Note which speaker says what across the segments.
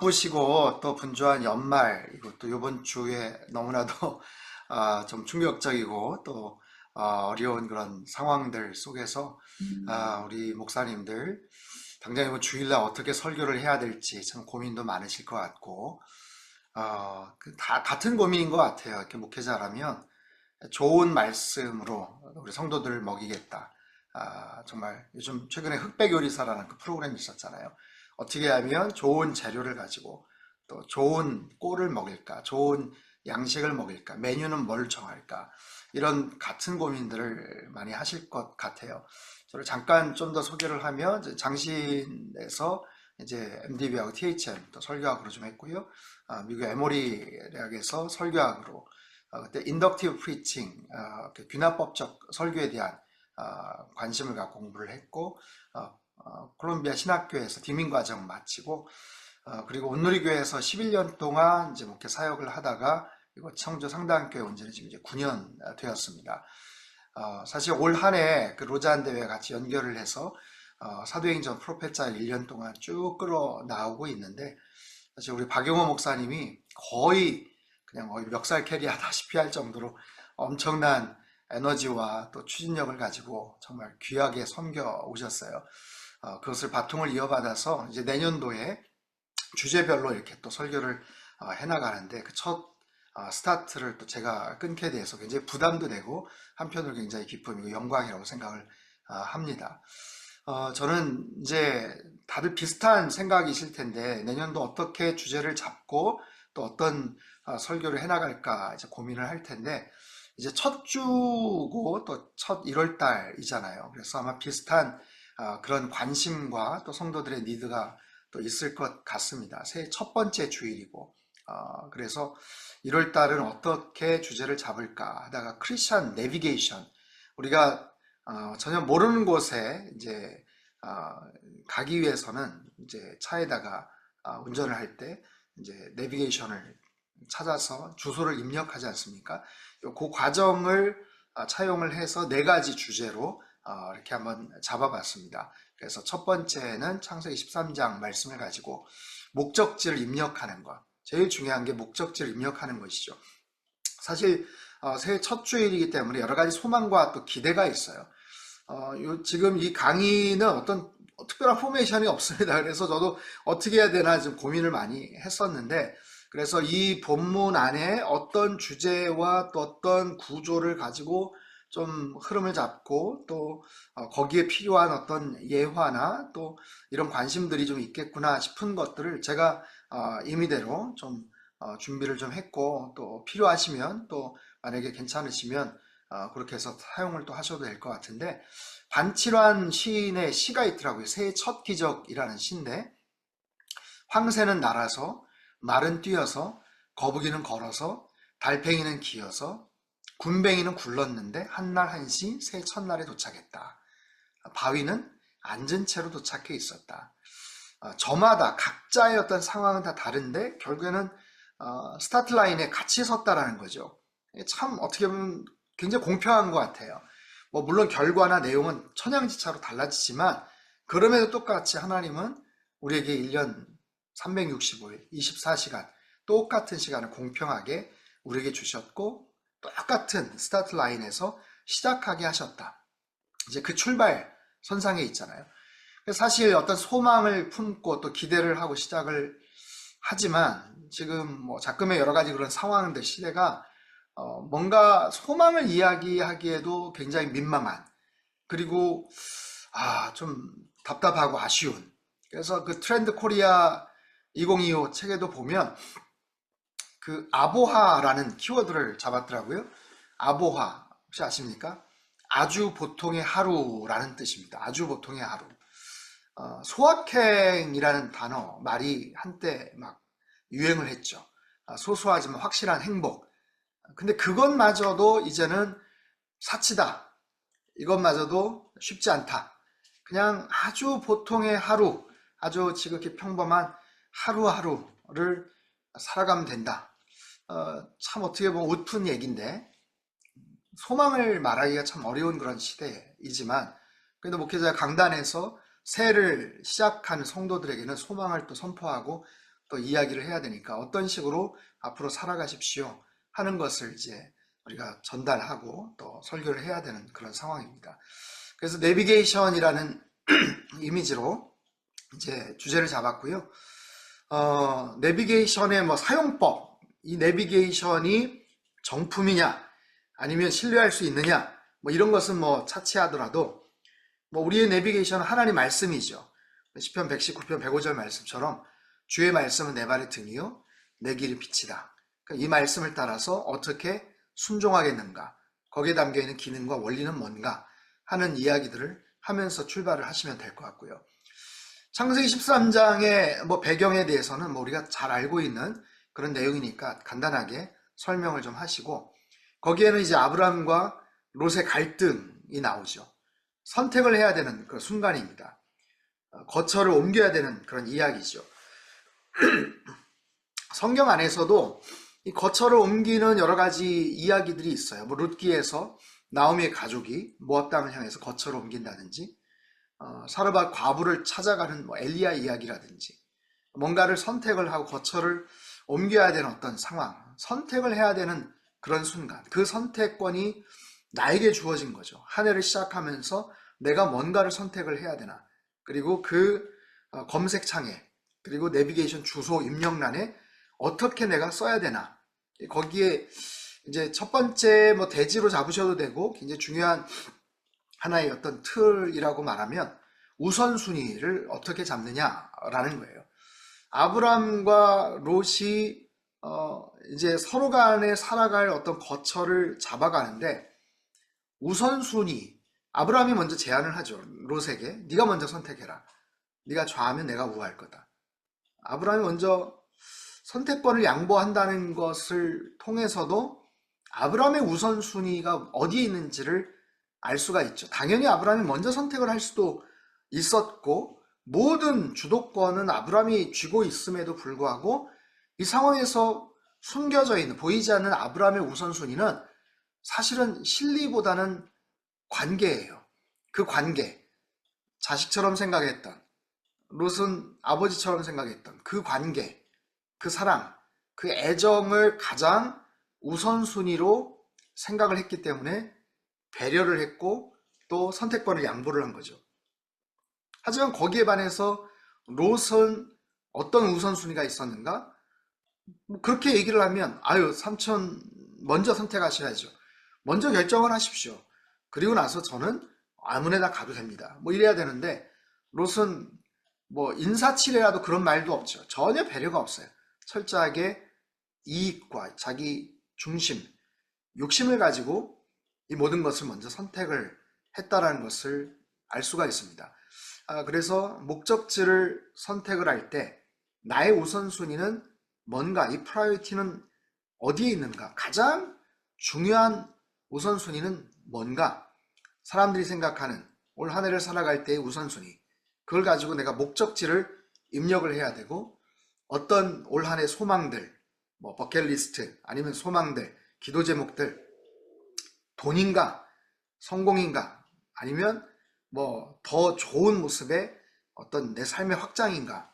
Speaker 1: 바쁘시고 또 분주한 연말, 이것도 이번 주에 너무나도 좀 충격적이고 또 어려운 그런 상황들 속에서 우리 목사님들 당장 이번 주일날 어떻게 설교를 해야 될지 참 고민도 많으실 것 같고, 다 같은 고민인 것 같아요. 이렇게 목회자라면 좋은 말씀으로 우리 성도들을 먹이겠다. 정말 요즘 최근에 흑백요리사라는 그 프로그램이 있었잖아요. 어떻게 하면 좋은 재료를 가지고 또 좋은 꼴을 먹일까, 좋은 양식을 먹일까, 메뉴는 뭘 정할까, 이런 같은 고민들을 많이 하실 것 같아요. 저를 잠깐 좀 더 소개를 하면, 이제 장신에서 이제 MDB하고 THM 또 설교학으로 좀 했고요. 미국 에모리 대학에서 설교학으로, 그때 인덕티브 프리칭, 균합법적 설교에 대한 관심을 갖고 공부를 했고, 콜롬비아 신학교에서 디민과정 마치고, 그리고 온누리교회에서 11년 동안 이제 목회 사역을 하다가 이곳 청주 상당교회 온 지는 지금 이제 9년 되었습니다. 사실 올 한 해 그 로잔 대회 같이 연결을 해서 사도행전 프로페자를 1년 동안 쭉 끌어 나오고 있는데, 사실 우리 박용호 목사님이 거의 그냥 멱살 캐리 하다시피 할 정도로 엄청난 에너지와 또 추진력을 가지고 정말 귀하게 섬겨 오셨어요. 그것을 바통을 이어받아서 이제 내년도에 주제별로 이렇게 또 설교를 해나가는데, 그 첫 스타트를 또 제가 끊게 돼서 굉장히 부담도 되고 한편으로 굉장히 기쁨이고 영광이라고 생각을 합니다. 저는 이제 다들 비슷한 생각이실 텐데, 내년도 어떻게 주제를 잡고 또 어떤 설교를 해나갈까 이제 고민을 할 텐데, 이제 첫 주고 또 첫 1월 달이잖아요. 그래서 아마 비슷한 그런 관심과 또 성도들의 니드가 또 있을 것 같습니다. 새해 첫 번째 주일이고, 그래서 1월 달은 어떻게 주제를 잡을까 하다가 크리스천 내비게이션, 우리가 전혀 모르는 곳에 이제 가기 위해서는 이제 차에다가 운전을 할 때 이제 내비게이션을 찾아서 주소를 입력하지 않습니까? 그 과정을 차용을 해서 4가지 주제로 이렇게 한번 잡아봤습니다. 그래서 첫 번째는 창세기 13장 말씀을 가지고 목적지를 입력하는 것. 제일 중요한 게 목적지를 입력하는 것이죠. 사실 새해 첫 주일이기 때문에 여러 가지 소망과 또 기대가 있어요. 지금 이 강의는 어떤 특별한 포메이션이 없습니다. 그래서 저도 어떻게 해야 되나 좀 고민을 많이 했었는데, 그래서 이 본문 안에 어떤 주제와 또 어떤 구조를 가지고 좀 흐름을 잡고 또 거기에 필요한 어떤 예화나 또 이런 관심들이 좀 있겠구나 싶은 것들을 제가 임의대로 좀 준비를 좀 했고, 또 필요하시면 또 만약에 괜찮으시면 그렇게 해서 사용을 또 하셔도 될 것 같은데, 반칠환 시인의 시가 있더라고요. 새해 첫 기적이라는 시인데, 황새는 날아서, 말은 뛰어서, 거북이는 걸어서, 달팽이는 기어서, 군뱅이는 굴렀는데 한날 한시 새해 첫날에 도착했다. 바위는 앉은 채로 도착해 있었다. 저마다 각자의 어떤 상황은 다 다른데 결국에는 스타트 라인에 같이 섰다라는 거죠. 참 어떻게 보면 굉장히 공평한 것 같아요. 물론 결과나 내용은 천양지차로 달라지지만, 그럼에도 똑같이 하나님은 우리에게 1년 365일 24시간 똑같은 시간을 공평하게 우리에게 주셨고, 똑같은 스타트 라인에서 시작하게 하셨다. 이제 그 출발 선상에 있잖아요. 사실 어떤 소망을 품고 또 기대를 하고 시작을 하지만, 지금 자금의 여러 가지 그런 상황들, 시대가 뭔가 소망을 이야기하기에도 굉장히 민망한, 그리고 좀 답답하고 아쉬운. 그래서 그 트렌드 코리아 2025 책에도 보면 그 아보하라는 키워드를 잡았더라고요. 아보하 혹시 아십니까? 아주 보통의 하루라는 뜻입니다. 아주 보통의 하루. 소확행이라는 단어, 말이 한때 막 유행을 했죠. 소소하지만 확실한 행복. 근데 그것마저도 이제는 사치다. 이것마저도 쉽지 않다. 그냥 아주 보통의 하루, 아주 지극히 평범한 하루하루를 살아가면 된다. 참 어떻게 보면 웃픈 얘기인데, 소망을 말하기가 참 어려운 그런 시대이지만, 그래도 목회자 강단에서 새해를 시작하는 성도들에게는 소망을 또 선포하고 또 이야기를 해야 되니까 어떤 식으로 앞으로 살아가십시오 하는 것을 이제 우리가 전달하고 또 설교를 해야 되는 그런 상황입니다. 그래서 내비게이션이라는 이미지로 이제 주제를 잡았고요. 내비게이션의 뭐 사용법, 이 내비게이션이 정품이냐 아니면 신뢰할 수 있느냐 뭐 이런 것은 뭐 차치하더라도 뭐 우리의 내비게이션은 하나님 말씀이죠. 시편 119편 105절 말씀처럼 주의 말씀은 내 발의 등이요 내 길이 빛이다. 그러니까 이 말씀을 따라서 어떻게 순종하겠는가, 거기에 담겨있는 기능과 원리는 뭔가 하는 이야기들을 하면서 출발을 하시면 될 것 같고요. 창세기 13장의 뭐 배경에 대해서는 뭐 우리가 잘 알고 있는 그런 내용이니까 간단하게 설명을 좀 하시고, 거기에는 이제 아브라함과 롯의 갈등이 나오죠. 선택을 해야 되는 그 순간입니다. 거처를 옮겨야 되는 그런 이야기죠. 성경 안에서도 이 거처를 옮기는 여러 가지 이야기들이 있어요. 뭐 룻기에서 나오미의 가족이 모압 땅을 향해서 거처를 옮긴다든지, 사르밧 과부를 찾아가는 뭐 엘리야 이야기라든지, 뭔가를 선택을 하고 거처를 옮겨야 되는 어떤 상황, 선택을 해야 되는 그런 순간, 그 선택권이 나에게 주어진 거죠. 한 해를 시작하면서 내가 뭔가를 선택을 해야 되나, 그리고 그 검색창에, 그리고 내비게이션 주소 입력란에 어떻게 내가 써야 되나, 거기에 이제 첫 번째 뭐 대지로 잡으셔도 되고 굉장히 중요한 하나의 어떤 틀이라고 말하면 우선순위를 어떻게 잡느냐라는 거예요. 아브람과 롯이 이제 서로 간에 살아갈 어떤 거처를 잡아가는데, 우선순위, 아브라함이 먼저 제안을 하죠. 롯에게 네가 먼저 선택해라. 네가 좌하면 내가 우할 거다. 아브라함이 먼저 선택권을 양보한다는 것을 통해서도 아브라함의 우선순위가 어디에 있는지를 알 수가 있죠. 당연히 아브라함이 먼저 선택을 할 수도 있었고, 모든 주도권은 아브라함이 쥐고 있음에도 불구하고 이 상황에서 숨겨져 있는, 보이지 않는 아브라함의 우선순위는 사실은 실리보다는 관계예요. 그 관계, 자식처럼 생각했던, 롯은 아버지처럼 생각했던 그 관계, 그 사랑, 그 애정을 가장 우선순위로 생각을 했기 때문에 배려를 했고 또 선택권을 양보를 한 거죠. 하지만 거기에 반해서 롯은 어떤 우선순위가 있었는가? 뭐 그렇게 얘기를 하면, 아유 삼촌 먼저 선택하셔야죠. 먼저 결정을 하십시오. 그리고 나서 저는 아무데나 가도 됩니다. 뭐 이래야 되는데, 롯은 뭐 인사치레라도 그런 말도 없죠. 전혀 배려가 없어요. 철저하게 이익과 자기 중심, 욕심을 가지고 이 모든 것을 먼저 선택을 했다라는 것을 알 수가 있습니다. 그래서 목적지를 선택을 할 때 나의 우선순위는 뭔가, 이 프라이어티는 어디에 있는가, 가장 중요한 우선순위는 뭔가, 사람들이 생각하는 올 한 해를 살아갈 때의 우선순위, 그걸 가지고 내가 목적지를 입력을 해야 되고, 어떤 올 한 해 소망들, 뭐 버킷리스트 아니면 소망들, 기도 제목들, 돈인가 성공인가 아니면 뭐 더 좋은 모습의 어떤 내 삶의 확장인가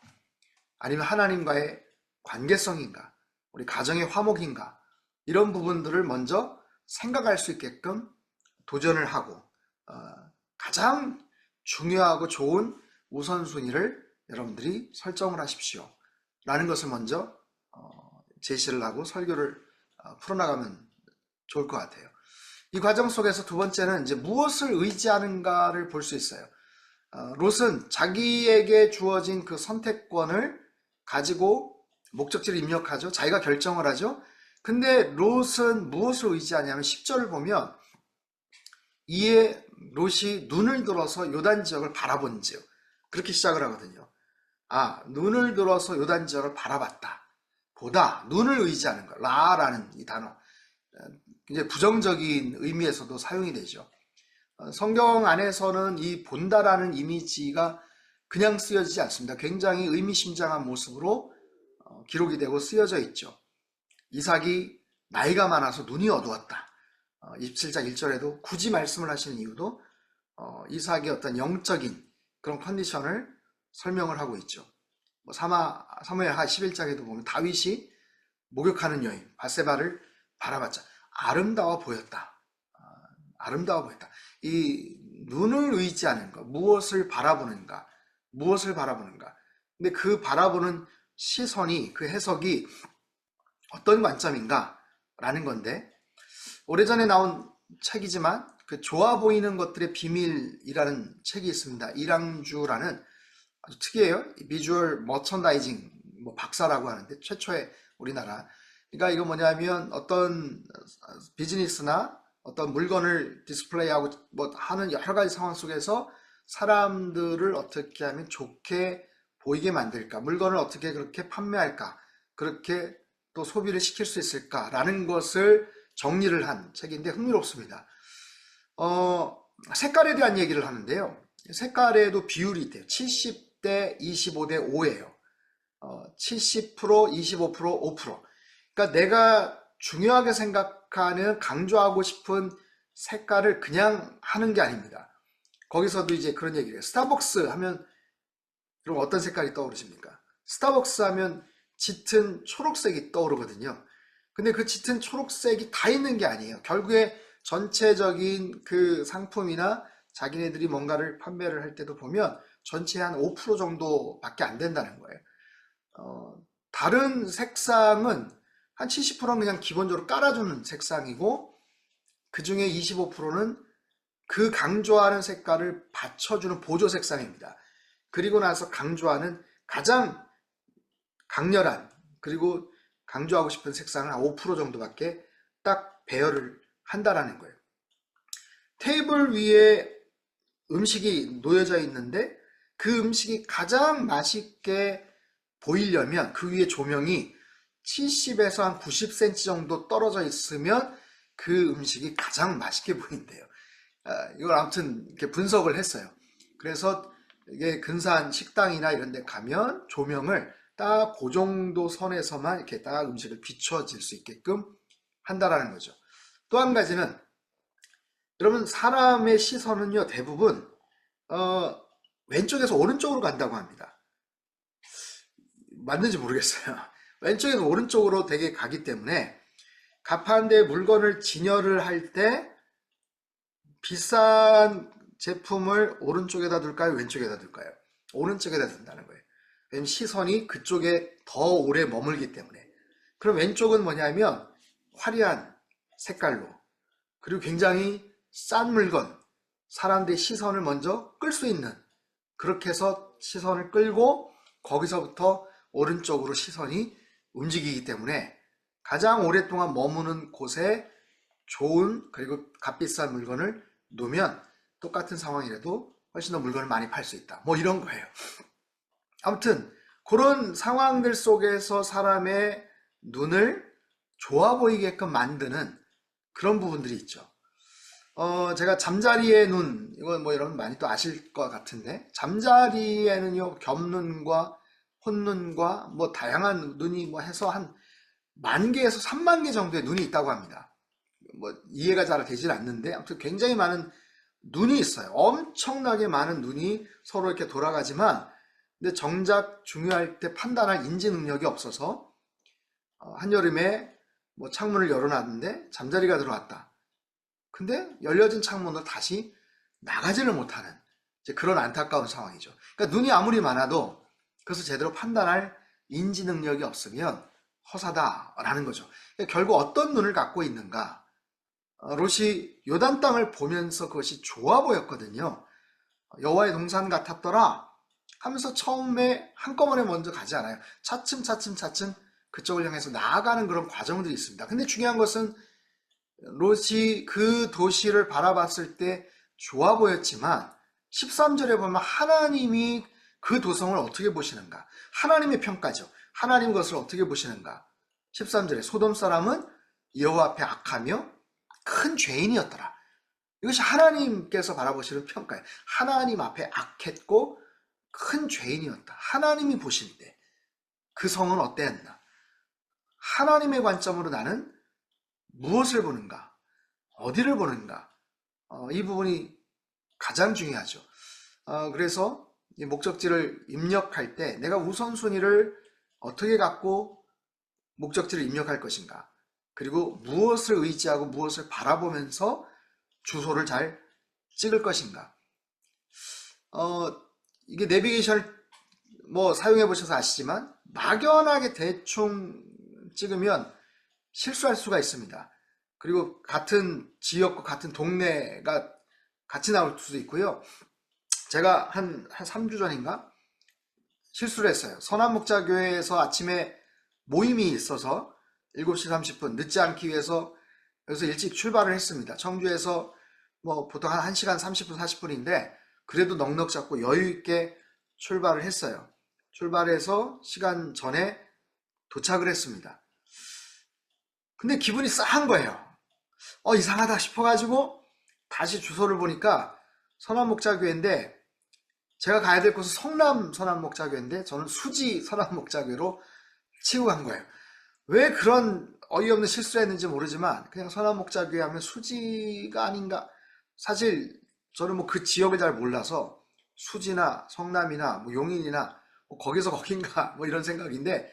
Speaker 1: 아니면 하나님과의 관계성인가, 우리 가정의 화목인가, 이런 부분들을 먼저 생각할 수 있게끔 도전을 하고, 가장 중요하고 좋은 우선순위를 여러분들이 설정을 하십시오 라는 것을 먼저 제시를 하고 설교를 풀어나가면 좋을 것 같아요. 이 과정 속에서 두 번째는 이제 무엇을 의지하는가를 볼 수 있어요. 롯은 자기에게 주어진 그 선택권을 가지고 목적지를 입력하죠. 자기가 결정을 하죠. 근데 롯은 무엇을 의지하냐면 10절을 보면, 이에 롯이 눈을 들어서 요단 지역을 바라본지요. 그렇게 시작을 하거든요. 눈을 들어서 요단 지역을 바라봤다. 보다, 눈을 의지하는 거, 라라는 이 단어, 이제 부정적인 의미에서도 사용이 되죠. 성경 안에서는 이 본다라는 이미지가 그냥 쓰여지지 않습니다. 굉장히 의미심장한 모습으로 기록이 되고 쓰여져 있죠. 이삭이 나이가 많아서 눈이 어두웠다. 27장 1절에도 굳이 말씀을 하시는 이유도 이삭의 어떤 영적인 그런 컨디션을 설명을 하고 있죠. 뭐 사무엘하 11장에도 보면 다윗이 목욕하는 여인 바세바를 바라봤자 아름다워 보였다. 아름다워 보였다. 이 눈을 의지하는 것, 무엇을 바라보는가, 무엇을 바라보는가. 근데 그 바라보는 시선이, 그 해석이 어떤 관점인가 라는 건데, 오래전에 나온 책이지만 그 좋아 보이는 것들의 비밀이라는 책이 있습니다. 이랑주라는 아주 특이해요. 비주얼 머천다이징 뭐 박사라고 하는데 최초의 우리나라. 그러니까 이거 뭐냐면 어떤 비즈니스나 어떤 물건을 디스플레이하고 뭐 하는 여러 가지 상황 속에서 사람들을 어떻게 하면 좋게 보이게 만들까, 물건을 어떻게 그렇게 판매할까, 그렇게 또 소비를 시킬 수 있을까라는 것을 정리를 한 책인데 흥미롭습니다. 색깔에 대한 얘기를 하는데요. 색깔에도 비율이 있대요. 70대 25대 5예요. 70%, 25%, 5%. 그러니까 내가 중요하게 생각하는 강조하고 싶은 색깔을 그냥 하는 게 아닙니다. 거기서도 이제 그런 얘기를 해요. 스타벅스 하면 그럼 어떤 색깔이 떠오르십니까? 스타벅스 하면 짙은 초록색이 떠오르거든요. 근데 그 짙은 초록색이 다 있는 게 아니에요. 결국에 전체적인 그 상품이나 자기네들이 뭔가를 판매를 할 때도 보면 전체 한 5% 정도밖에 안 된다는 거예요. 다른 색상은 한 70%는 그냥 기본적으로 깔아주는 색상이고, 그 중에 25%는 그 강조하는 색깔을 받쳐주는 보조 색상입니다. 그리고 나서 강조하는 가장 강렬한, 그리고 강조하고 싶은 색상은 한 5% 정도밖에 딱 배열을 한다라는 거예요. 테이블 위에 음식이 놓여져 있는데 그 음식이 가장 맛있게 보이려면 그 위에 조명이 70에서 한 90cm 정도 떨어져 있으면 그 음식이 가장 맛있게 보인대요. 이걸 아무튼 이렇게 분석을 했어요. 그래서 이게 근사한 식당이나 이런 데 가면 조명을 딱 그 정도 선에서만 이렇게 딱 음식을 비춰질 수 있게끔 한다라는 거죠. 또 한 가지는, 여러분 사람의 시선은요 대부분 왼쪽에서 오른쪽으로 간다고 합니다. 맞는지 모르겠어요. 왼쪽에서 오른쪽으로 되게 가기 때문에 가판대 물건을 진열을 할 때 비싼 제품을 오른쪽에다 둘까요? 왼쪽에다 둘까요? 오른쪽에다 둔다는 거예요. 왜냐면 시선이 그쪽에 더 오래 머물기 때문에. 그럼 왼쪽은 뭐냐면 화려한 색깔로, 그리고 굉장히 싼 물건, 사람들의 시선을 먼저 끌 수 있는, 그렇게 해서 시선을 끌고 거기서부터 오른쪽으로 시선이 움직이기 때문에 가장 오랫동안 머무는 곳에 좋은, 그리고 값비싼 물건을 놓으면 똑같은 상황이라도 훨씬 더 물건을 많이 팔 수 있다. 뭐 이런 거예요. 아무튼 그런 상황들 속에서 사람의 눈을 좋아 보이게끔 만드는 그런 부분들이 있죠. 제가 잠자리의 눈, 이건 뭐 여러분 많이 또 아실 것 같은데, 잠자리에는요 겹눈과 혼눈과 뭐 다양한 눈이 뭐 해서 한 10,000개에서 30,000개 정도의 눈이 있다고 합니다. 뭐 이해가 잘 되질 않는데 아무튼 굉장히 많은 눈이 있어요. 엄청나게 많은 눈이 서로 이렇게 돌아가지만, 근데 정작 중요할 때 판단할 인지 능력이 없어서 한여름에 뭐 창문을 열어놨는데 잠자리가 들어왔다. 근데 열려진 창문을 다시 나가지를 못하는 이제 그런 안타까운 상황이죠. 그러니까 눈이 아무리 많아도 그것을 제대로 판단할 인지 능력이 없으면 허사다라는 거죠. 그러니까 결국 어떤 눈을 갖고 있는가? 롯이 요단 땅을 보면서 그것이 좋아 보였거든요. 여호와의 동산 같았더라 하면서 처음에 한꺼번에 먼저 가지 않아요. 차츰 그쪽을 향해서 나아가는 그런 과정들이 있습니다. 근데 중요한 것은 롯이 그 도시를 바라봤을 때 좋아 보였지만 13절에 보면 하나님이 그 도성을 어떻게 보시는가, 하나님의 평가죠. 하나님 것을 어떻게 보시는가. 13절에 소돔 사람은 여호와 앞에 악하며 큰 죄인이었더라. 이것이 하나님께서 바라보시는 평가예요. 하나님 앞에 악했고 큰 죄인이었다. 하나님이 보실 때 그 성은 어땠나? 하나님의 관점으로 나는 무엇을 보는가? 어디를 보는가? 이 부분이 가장 중요하죠. 그래서 이 목적지를 입력할 때 내가 우선순위를 어떻게 갖고 목적지를 입력할 것인가, 그리고 무엇을 의지하고 무엇을 바라보면서 주소를 잘 찍을 것인가. 이게 내비게이션을 뭐 사용해 보셔서 아시지만 막연하게 대충 찍으면 실수할 수가 있습니다. 그리고 같은 지역과 같은 동네가 같이 나올 수도 있고요. 제가 한 3주 전인가 실수를 했어요. 선한목자교회에서 아침에 모임이 있어서 7시 30분 늦지 않기 위해서 여기서 일찍 출발을 했습니다. 청주에서 뭐 보통 한 1시간 30분 40분인데 그래도 넉넉 잡고 여유 있게 출발을 했어요. 출발해서 시간 전에 도착을 했습니다. 근데 기분이 싸한 거예요. 이상하다 싶어가지고 다시 주소를 보니까 선한목자교회인데, 제가 가야 될 곳은 성남 선한목자교회인데 저는 수지 선한목자교회로 치고 간 거예요. 왜 그런 어이없는 실수를 했는지 모르지만 그냥 선한목자교회 하면 수지가 아닌가. 사실 저는 뭐 그 지역을 잘 몰라서 수지나 성남이나 뭐 용인이나 뭐 거기서 거긴가 뭐 이런 생각인데,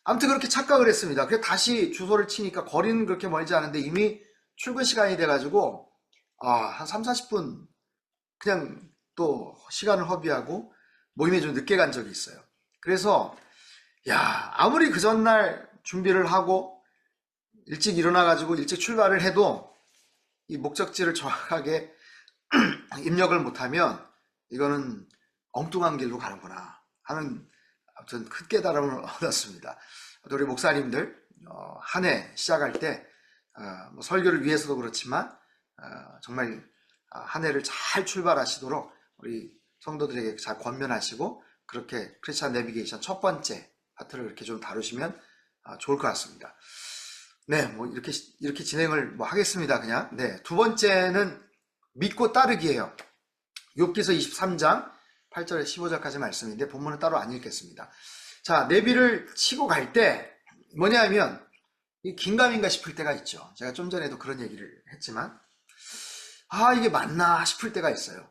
Speaker 1: 아무튼 그렇게 착각을 했습니다. 그래서 다시 주소를 치니까 거리는 그렇게 멀지 않은데 이미 출근 시간이 돼가지고 한 3, 40분 그냥 또 시간을 허비하고 모임에 좀 늦게 간 적이 있어요. 그래서 아무리 그 전날 준비를 하고 일찍 일어나가지고 일찍 출발을 해도 이 목적지를 정확하게 입력을 못하면 이거는 엉뚱한 길로 가는구나 하는 아무튼 큰 깨달음을 얻었습니다. 우리 목사님들 한 해 시작할 때 뭐 설교를 위해서도 그렇지만 정말 한 해를 잘 출발하시도록 우리 성도들에게 잘 권면하시고, 그렇게 크리스찬 내비게이션 첫 번째 파트를 이렇게 좀 다루시면 좋을 것 같습니다. 네, 뭐 이렇게 진행을 뭐 하겠습니다. 그냥. 네, 두 번째는 믿고 따르기예요. 욥기서 23장 8절에 15절까지 말씀인데 본문은 따로 안 읽겠습니다. 자, 내비를 치고 갈 때 뭐냐면 이 긴가민가 싶을 때가 있죠. 제가 좀 전에도 그런 얘기를 했지만 이게 맞나 싶을 때가 있어요.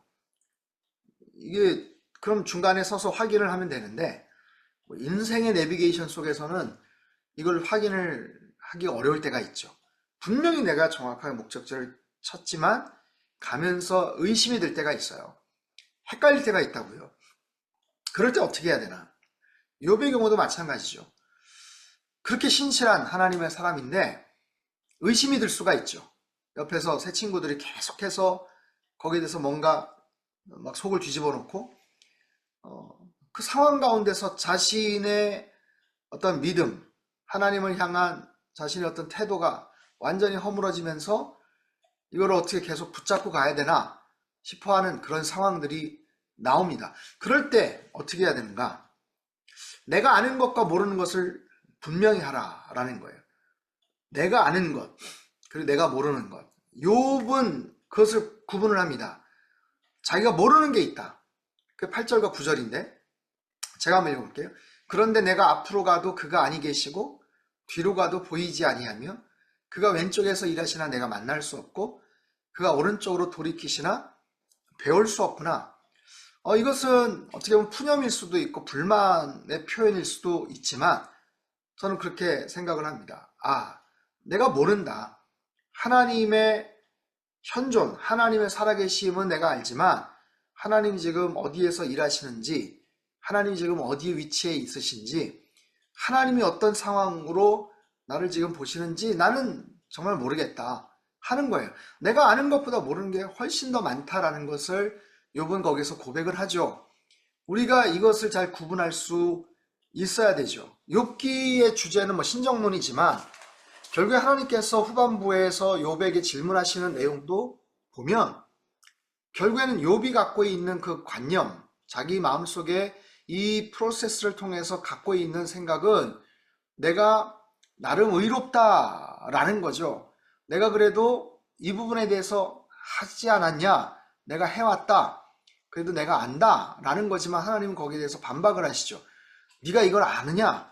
Speaker 1: 이게 그럼 중간에 서서 확인을 하면 되는데 인생의 내비게이션 속에서는 이걸 확인을 하기 어려울 때가 있죠. 분명히 내가 정확하게 목적지를 쳤지만 가면서 의심이 들 때가 있어요. 헷갈릴 때가 있다고요. 그럴 때 어떻게 해야 되나? 욥의 경우도 마찬가지죠. 그렇게 신실한 하나님의 사람인데 의심이 들 수가 있죠. 옆에서 새 친구들이 계속해서 거기에 대해서 뭔가 막 속을 뒤집어 놓고 그 상황 가운데서 자신의 어떤 믿음, 하나님을 향한 자신의 어떤 태도가 완전히 허물어지면서 이걸 어떻게 계속 붙잡고 가야 되나 싶어하는 그런 상황들이 나옵니다. 그럴 때 어떻게 해야 되는가? 내가 아는 것과 모르는 것을 분명히 하라라는 거예요. 내가 아는 것, 그리고 내가 모르는 것. 욥은 그것을 구분을 합니다. 자기가 모르는 게 있다. 그 8절과 9절인데 제가 한번 읽어볼게요. 그런데 내가 앞으로 가도 그가 아니 계시고 뒤로 가도 보이지 아니하며 그가 왼쪽에서 일하시나 내가 만날 수 없고 그가 오른쪽으로 돌이키시나 배울 수 없구나. 이것은 어떻게 보면 푸념일 수도 있고 불만의 표현일 수도 있지만 저는 그렇게 생각을 합니다. 내가 모른다. 하나님의 현존, 하나님의 살아계심은 내가 알지만 하나님이 지금 어디에서 일하시는지, 하나님이 지금 어디 위치에 있으신지, 하나님이 어떤 상황으로 나를 지금 보시는지 나는 정말 모르겠다 하는 거예요. 내가 아는 것보다 모르는 게 훨씬 더 많다라는 것을 욥은 거기서 고백을 하죠. 우리가 이것을 잘 구분할 수 있어야 되죠. 욥기의 주제는 뭐 신정론이지만 결국에 하나님께서 후반부에서 욥에게 질문하시는 내용도 보면 결국에는 욥이 갖고 있는 그 관념, 자기 마음속에 이 프로세스를 통해서 갖고 있는 생각은 내가 나름 의롭다라는 거죠. 내가 그래도 이 부분에 대해서 하지 않았냐? 내가 해왔다. 그래도 내가 안다 라는 거지만 하나님은 거기에 대해서 반박을 하시죠. 네가 이걸 아느냐?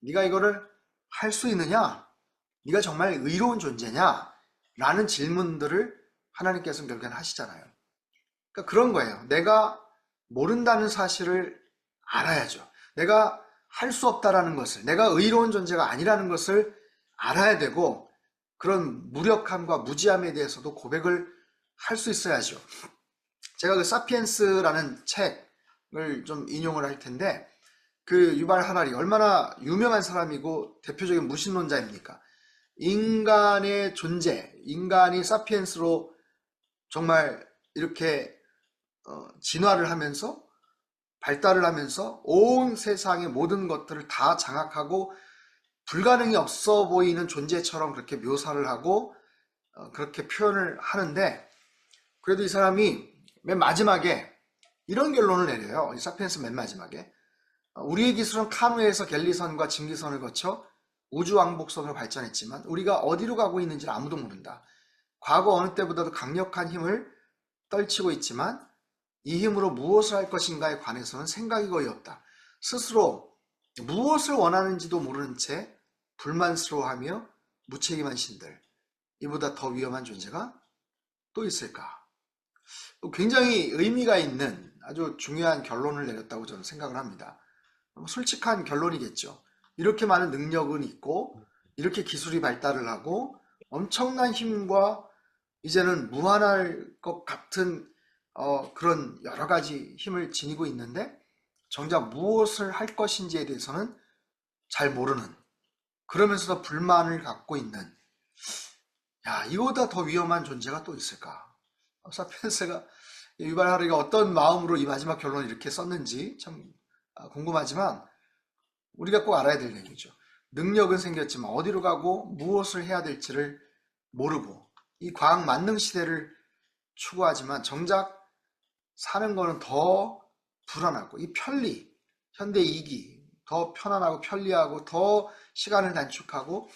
Speaker 1: 네가 이거를 할 수 있느냐? 네가 정말 의로운 존재냐? 라는 질문들을 하나님께서는 결국엔 하시잖아요. 그러니까 그런 거예요. 내가 모른다는 사실을 알아야죠. 내가 할 수 없다라는 것을, 내가 의로운 존재가 아니라는 것을 알아야 되고, 그런 무력함과 무지함에 대해서도 고백을 할 수 있어야죠. 제가 그 사피엔스라는 책을 좀 인용을 할 텐데, 그 유발 하라리 얼마나 유명한 사람이고 대표적인 무신론자입니까? 인간의 존재, 인간이 사피엔스로 정말 이렇게 진화를 하면서 발달을 하면서 온 세상의 모든 것들을 다 장악하고 불가능이 없어 보이는 존재처럼 그렇게 묘사를 하고 그렇게 표현을 하는데, 그래도 이 사람이 맨 마지막에 이런 결론을 내려요. 이 사피엔스 맨 마지막에 우리의 기술은 카누에서 갤리선과 증기선을 거쳐 우주왕복선으로 발전했지만 우리가 어디로 가고 있는지를 아무도 모른다. 과거 어느 때보다도 강력한 힘을 떨치고 있지만 이 힘으로 무엇을 할 것인가에 관해서는 생각이 거의 없다. 스스로 무엇을 원하는지도 모르는 채 불만스러워하며 무책임한 신들, 이보다 더 위험한 존재가 또 있을까? 굉장히 의미가 있는 아주 중요한 결론을 내렸다고 저는 생각을 합니다. 솔직한 결론이겠죠. 이렇게 많은 능력은 있고 이렇게 기술이 발달을 하고 엄청난 힘과 이제는 무한할 것 같은 그런 여러 가지 힘을 지니고 있는데 정작 무엇을 할 것인지에 대해서는 잘 모르는, 그러면서도 불만을 갖고 있는, 이보다 더 위험한 존재가 또 있을까? 사피엔스가, 유발 하라리가 어떤 마음으로 이 마지막 결론을 이렇게 썼는지 참 궁금하지만 우리가 꼭 알아야 될 얘기죠. 능력은 생겼지만 어디로 가고 무엇을 해야 될지를 모르고 이 과학 만능 시대를 추구하지만 정작 사는 거는 더 불안하고, 이 편리, 현대 이기, 더 편안하고 편리하고 더 시간을 단축하고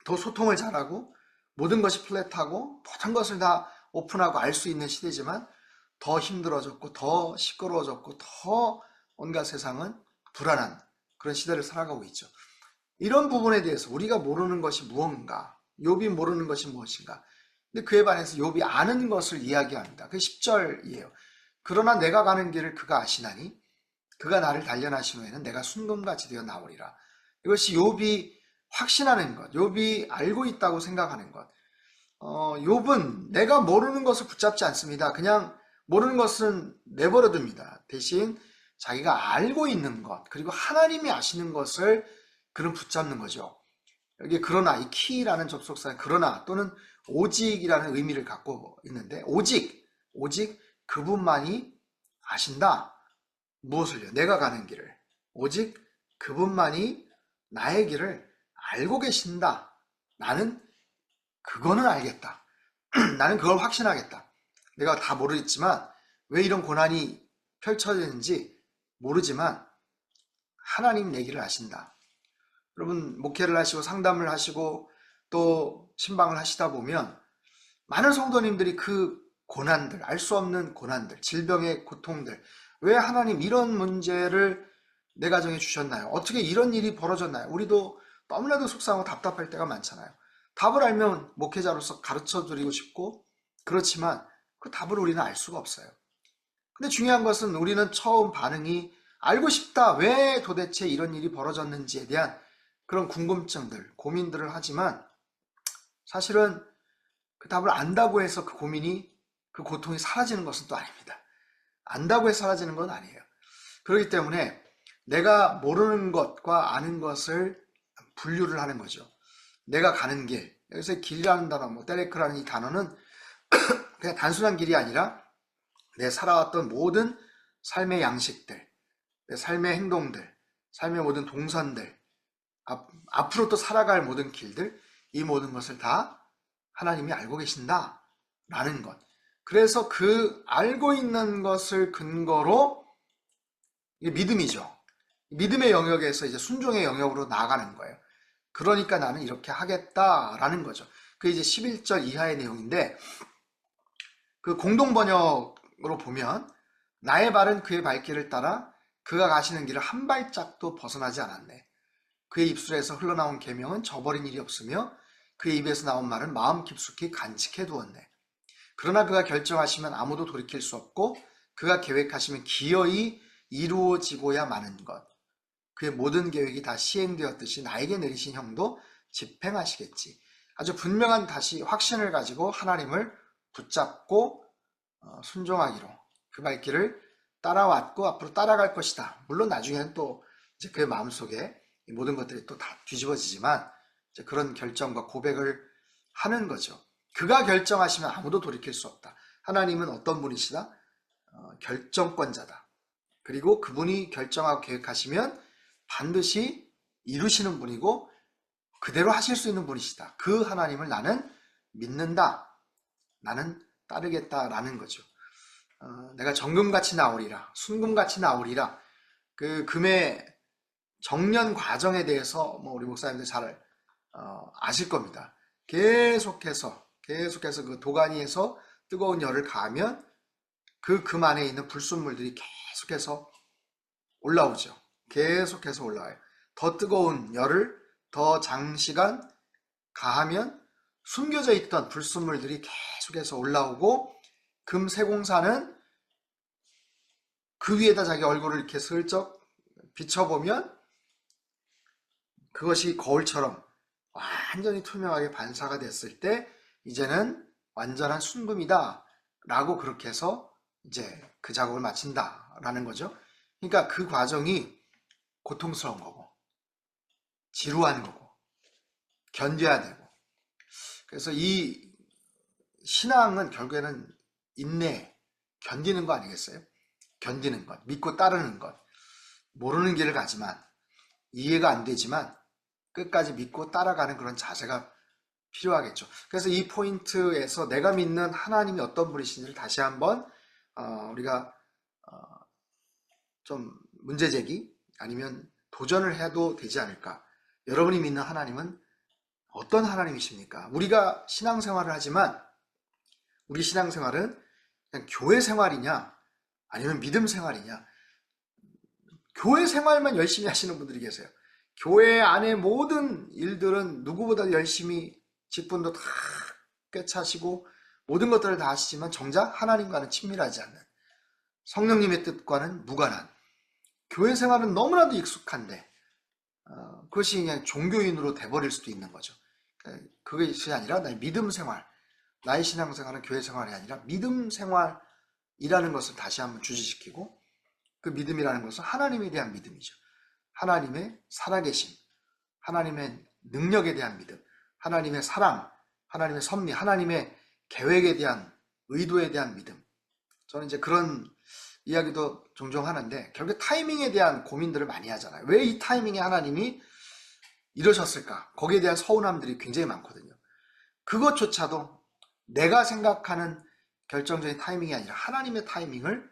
Speaker 1: 더 소통을 잘하고 모든 것이 플랫하고 모든 것을 다 오픈하고 알 수 있는 시대지만 더 힘들어졌고 더 시끄러워졌고 더 온갖 세상은 불안한 그런 시대를 살아가고 있죠. 이런 부분에 대해서 우리가 모르는 것이 무언가, 욥이 모르는 것이 무엇인가. 근데 그에 반해서 욥이 아는 것을 이야기합니다. 그 10절이에요. 그러나 내가 가는 길을 그가 아시나니 그가 나를 단련하신 후에는 내가 순금같이 되어 나오리라. 이것이 욥이 확신하는 것, 욥이 알고 있다고 생각하는 것. 욥은 내가 모르는 것을 붙잡지 않습니다. 그냥 모르는 것은 내버려 둡니다. 대신 자기가 알고 있는 것, 그리고 하나님이 아시는 것을 그는 붙잡는 거죠. 여기 그러나, 이 키라는 접속사에 그러나 또는 오직이라는 의미를 갖고 있는데, 오직 그분만이 아신다. 무엇을요? 내가 가는 길을. 오직 그분만이 나의 길을 알고 계신다. 나는 그거는 알겠다. 나는 그걸 확신하겠다. 내가 다 모르겠지만 왜 이런 고난이 펼쳐지는지 모르지만 하나님 내 길을 아신다. 여러분, 목회를 하시고 상담을 하시고 또 신방을 하시다 보면 많은 성도님들이 그 고난들, 알 수 없는 고난들, 질병의 고통들, 왜 하나님 이런 문제를 내 가정에 주셨나요? 어떻게 이런 일이 벌어졌나요? 우리도 너무나도 속상하고 답답할 때가 많잖아요. 답을 알면 목회자로서 가르쳐 드리고 싶고, 그렇지만 그 답을 우리는 알 수가 없어요. 근데 중요한 것은 우리는 처음 반응이 알고 싶다. 왜 도대체 이런 일이 벌어졌는지에 대한 그런 궁금증들, 고민들을 하지만 사실은 그 답을 안다고 해서 그 고민이, 그 고통이 사라지는 것은 또 아닙니다. 안다고 해서 사라지는 건 아니에요. 그렇기 때문에 내가 모르는 것과 아는 것을 분류를 하는 거죠. 내가 가는 길, 여기서 길이라는 단어, 데레크라는 이 단어는 그냥 단순한 길이 아니라 내 살아왔던 모든 삶의 양식들, 내 삶의 행동들, 삶의 모든 동선들, 앞으로 또 살아갈 모든 길들, 이 모든 것을 다 하나님이 알고 계신다라는 것. 그래서 그 알고 있는 것을 근거로, 이게 믿음이죠. 믿음의 영역에서 이제 순종의 영역으로 나아가는 거예요. 그러니까 나는 이렇게 하겠다라는 거죠. 그게 이제 11절 이하의 내용인데, 그 공동 번역으로 보면 나의 발은 그의 발길을 따라 그가 가시는 길을 한 발짝도 벗어나지 않았네. 그의 입술에서 흘러나온 계명은 저버린 일이 없으며 그의 입에서 나온 말은 마음 깊숙이 간직해 두었네. 그러나 그가 결정하시면 아무도 돌이킬 수 없고 그가 계획하시면 기어이 이루어지고야 마는 것. 그의 모든 계획이 다 시행되었듯이 나에게 내리신 형도 집행하시겠지. 아주 분명한 다시 확신을 가지고 하나님을 붙잡고 순종하기로 그 발길을 따라왔고 앞으로 따라갈 것이다. 물론 나중에는 또 이제 그의 마음속에 이 모든 것들이 또 다 뒤집어지지만 이제 그런 결정과 고백을 하는 거죠. 그가 결정하시면 아무도 돌이킬 수 없다. 하나님은 어떤 분이시다? 결정권자다. 그리고 그분이 결정하고 계획하시면 반드시 이루시는 분이고 그대로 하실 수 있는 분이시다. 그 하나님을 나는 믿는다. 나는 따르겠다라는 거죠. 내가 정금같이 나오리라, 순금같이 나오리라. 그 금의 정년 과정에 대해서 우리 목사님들 잘 아실 겁니다. 계속해서 그 도가니에서 뜨거운 열을 가하면 그 금 안에 있는 불순물들이 계속해서 올라오죠. 계속해서 올라와요. 더 뜨거운 열을 더 장시간 가하면 숨겨져 있던 불순물들이 계속해서 올라오고 금 세공사는 그 위에다 자기 얼굴을 이렇게 슬쩍 비춰보면 그것이 거울처럼 완전히 투명하게 반사가 됐을 때 이제는 완전한 순금이다 라고 그렇게 해서 이제 그 작업을 마친다 라는 거죠. 그러니까 그 과정이 고통스러운 거고 지루한 거고 견뎌야 되고, 그래서 이 신앙은 결국에는 인내, 견디는 거 아니겠어요? 견디는 것, 믿고 따르는 것. 모르는 길을 가지만, 이해가 안 되지만 끝까지 믿고 따라가는 그런 자세가 필요하겠죠. 그래서 이 포인트에서 내가 믿는 하나님이 어떤 분이신지를 다시 한번 우리가 좀 문제제기 아니면 도전을 해도 되지 않을까. 여러분이 믿는 하나님은 어떤 하나님이십니까? 우리가 신앙생활을 하지만 우리 신앙생활은 그냥 교회 생활이냐 아니면 믿음 생활이냐. 교회 생활만 열심히 하시는 분들이 계세요. 교회 안에 모든 일들은 누구보다 열심히 직분도 다 꿰차시고 모든 것들을 다 하시지만 정작 하나님과는 친밀하지 않는, 성령님의 뜻과는 무관한 교회 생활은 너무나도 익숙한데 그것이 그냥 종교인으로 돼버릴 수도 있는 거죠. 그것이 아니라 나의 믿음 생활, 나의 신앙생활은 교회 생활이 아니라 믿음 생활이라는 것을 다시 한번 주지시키고, 그 믿음이라는 것은 하나님에 대한 믿음이죠. 하나님의 살아계심, 하나님의 능력에 대한 믿음, 하나님의 사랑, 하나님의 섭리, 하나님의 계획에 대한, 의도에 대한 믿음. 저는 이제 그런 이야기도 종종 하는데 결국 타이밍에 대한 고민들을 많이 하잖아요. 왜 이 타이밍에 하나님이 이러셨을까? 거기에 대한 서운함들이 굉장히 많거든요. 그것조차도 내가 생각하는 결정적인 타이밍이 아니라 하나님의 타이밍을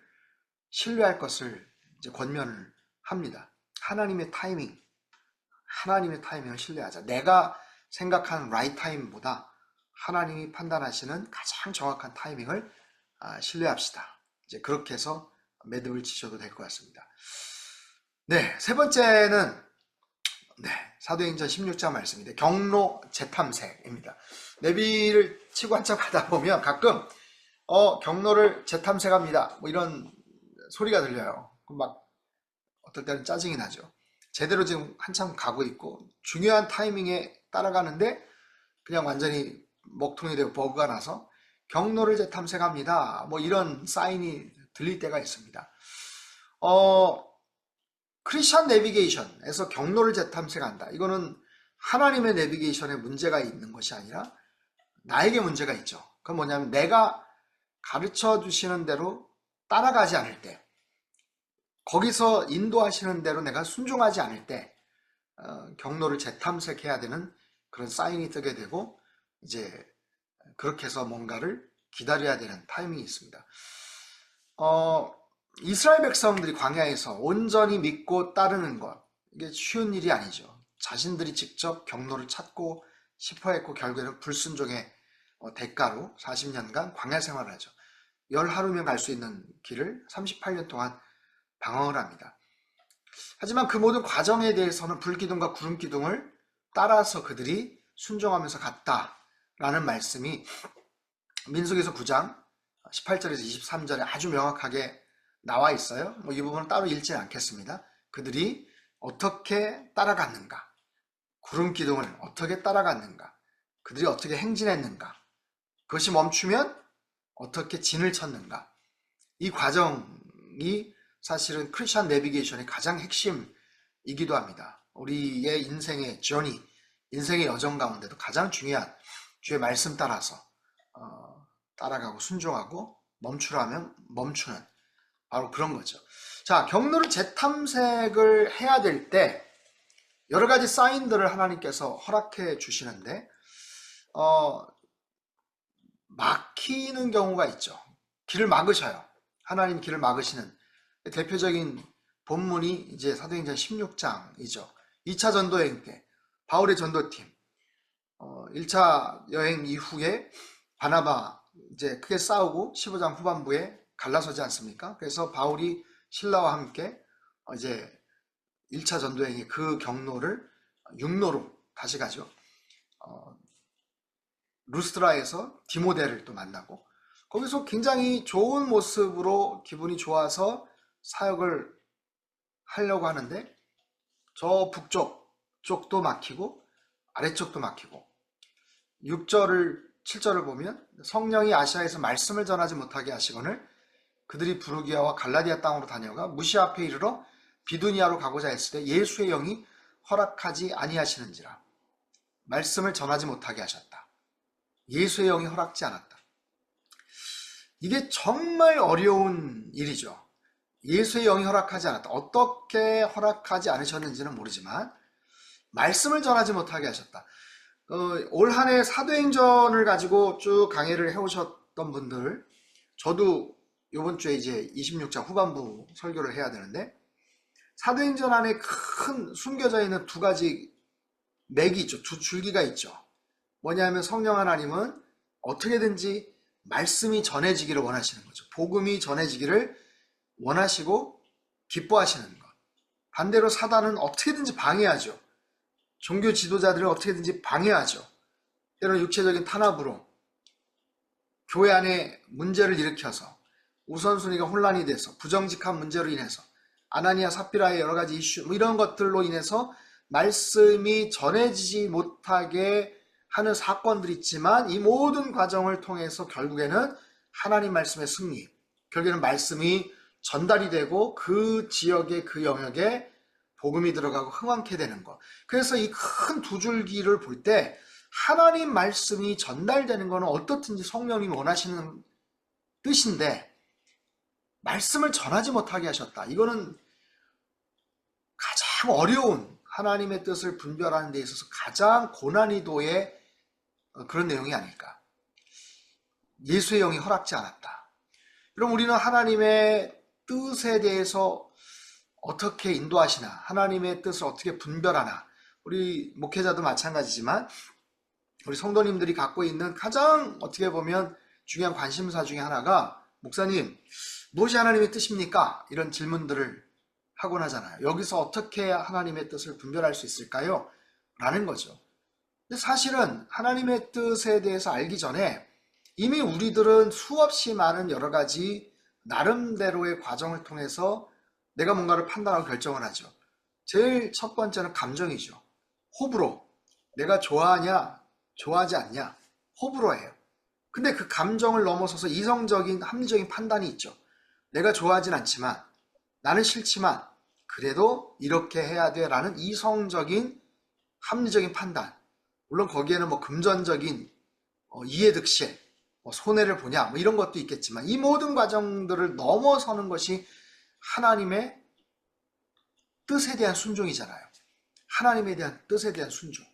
Speaker 1: 신뢰할 것을 이제 권면을 합니다. 하나님의 타이밍을 신뢰하자. 내가 생각하는 right 타임보다 하나님이 판단하시는 가장 정확한 타이밍을 신뢰합시다. 이제 그렇게 해서 매듭을 지셔도 될 것 같습니다. 네, 세 번째는 사도행전 16장 말씀인데 경로 재탐색입니다. 내비를 치고 한참 가다 보면 가끔 경로를 재탐색합니다 뭐 이런 소리가 들려요. 막 어떨 때는 짜증이 나죠. 제대로 지금 한참 가고 있고 중요한 타이밍에 따라가는데 그냥 완전히 먹통이 되고 버그가 나서 경로를 재탐색합니다 뭐 이런 사인이 들릴 때가 있습니다. 크리스천 내비게이션에서 경로를 재탐색한다. 이거는 하나님의 내비게이션에 문제가 있는 것이 아니라 나에게 문제가 있죠. 그건 뭐냐면 내가 가르쳐 주시는 대로 따라가지 않을 때, 거기서 인도하시는 대로 내가 순종하지 않을 때 경로를 재탐색해야 되는 그런 사인이 뜨게 되고 이제 그렇게 해서 뭔가를 기다려야 되는 타이밍이 있습니다. 이스라엘 백성들이 광야에서 온전히 믿고 따르는 것, 이게 쉬운 일이 아니죠. 자신들이 직접 경로를 찾고 싶어 했고 결국에는 불순종의 대가로 40년간 광야 생활을 하죠. 열 하루면 갈 수 있는 길을 38년 동안 방황을 합니다. 하지만 그 모든 과정에 대해서는 불기둥과 구름기둥을 따라서 그들이 순종하면서 갔다라는 말씀이 민수기서 9장 18절에서 23절에 아주 명확하게 나와 있어요. 뭐 이 부분은 따로 읽지는 않겠습니다. 그들이 어떻게 따라갔는가, 구름 기둥을 어떻게 따라갔는가, 그들이 어떻게 행진했는가, 그것이 멈추면 어떻게 진을 쳤는가. 이 과정이 사실은 크리스천 내비게이션의 가장 핵심이기도 합니다. 우리의 인생의 journey, 인생의 여정 가운데도 가장 중요한 주의 말씀 따라서 따라가고 순종하고 멈추라면 멈추는 바로 그런 거죠. 자, 경로를 재탐색을 해야 될 때 여러 가지 사인들을 하나님께서 허락해 주시는데 막히는 경우가 있죠. 길을 막으셔요. 하나님 길을 막으시는 대표적인 본문이 이제 사도행전 16장이죠. 2차 전도여행 때 바울의 전도팀 1차 여행 이후에 바나바 이제 크게 싸우고 15장 후반부에 갈라서지 않습니까? 그래서 바울이 신라와 함께 이제 1차 전도여행의 그 경로를 육로로 다시 가죠. 루스트라에서 디모데를 또 만나고 거기서 굉장히 좋은 모습으로 기분이 좋아서 사역을 하려고 하는데 저 북쪽 쪽도 막히고 아래쪽도 막히고 6절을 7절을 보면 성령이 아시아에서 말씀을 전하지 못하게 하시거늘 그들이 부르기아와 갈라디아 땅으로 다녀가 무시 앞에 이르러 비두니아로 가고자 했을 때 예수의 영이 허락하지 아니하시는지라. 말씀을 전하지 못하게 하셨다. 예수의 영이 허락지 않았다. 이게 정말 어려운 일이죠. 예수의 영이 허락하지 않았다. 어떻게 허락하지 않으셨는지는 모르지만 말씀을 전하지 못하게 하셨다. 올 한 해 사도행전을 가지고 쭉 강의를 해오셨던 분들, 저도 이번 주에 이제 26장 후반부 설교를 해야 되는데 사도행전 안에 큰 숨겨져 있는 두 가지 맥이 있죠. 두 줄기가 있죠. 뭐냐면 성령 하나님은 어떻게든지 말씀이 전해지기를 원하시는 거죠. 복음이 전해지기를 원하시고 기뻐하시는 것. 반대로 사단은 어떻게든지 방해하죠. 종교 지도자들을 어떻게든지 방해하죠. 때로는 육체적인 탄압으로 교회 안에 문제를 일으켜서 우선순위가 혼란이 돼서 부정직한 문제로 인해서 아나니아 삽비라의 여러 가지 이슈 이런 것들로 인해서 말씀이 전해지지 못하게 하는 사건들이 있지만 이 모든 과정을 통해서 결국에는 하나님 말씀의 승리, 결국에는 말씀이 전달이 되고 그 지역의 그 영역에 복음이 들어가고 흥왕케 되는 것. 그래서 이 큰 두 줄기를 볼 때 하나님 말씀이 전달되는 것은 어떻든지 성령님이 원하시는 뜻인데 말씀을 전하지 못하게 하셨다. 이거는 가장 어려운 하나님의 뜻을 분별하는 데 있어서 가장 고난이도의 그런 내용이 아닐까. 예수의 영이 허락지 않았다. 그럼 우리는 하나님의 뜻에 대해서 어떻게 인도하시나, 하나님의 뜻을 어떻게 분별하나, 우리 목회자도 마찬가지지만 우리 성도님들이 갖고 있는 가장 어떻게 보면 중요한 관심사 중에 하나가 목사님, 무엇이 하나님의 뜻입니까? 이런 질문들을 하곤 하잖아요. 여기서 어떻게 하나님의 뜻을 분별할 수 있을까요? 라는 거죠. 근데 사실은 하나님의 뜻에 대해서 알기 전에 이미 우리들은 수없이 많은 여러 가지 나름대로의 과정을 통해서 내가 뭔가를 판단하고 결정을 하죠. 제일 첫 번째는 감정이죠. 호불호. 내가 좋아하냐, 좋아하지 않냐. 호불호예요. 근데 그 감정을 넘어서서 이성적인 합리적인 판단이 있죠. 내가 좋아하진 않지만 나는 싫지만 그래도 이렇게 해야 돼 라는 이성적인 합리적인 판단. 물론 거기에는 뭐 금전적인 이해득실, 손해를 보냐 뭐 이런 것도 있겠지만 이 모든 과정들을 넘어서는 것이 하나님의 뜻에 대한 순종이잖아요. 하나님에 대한 뜻에 대한 순종.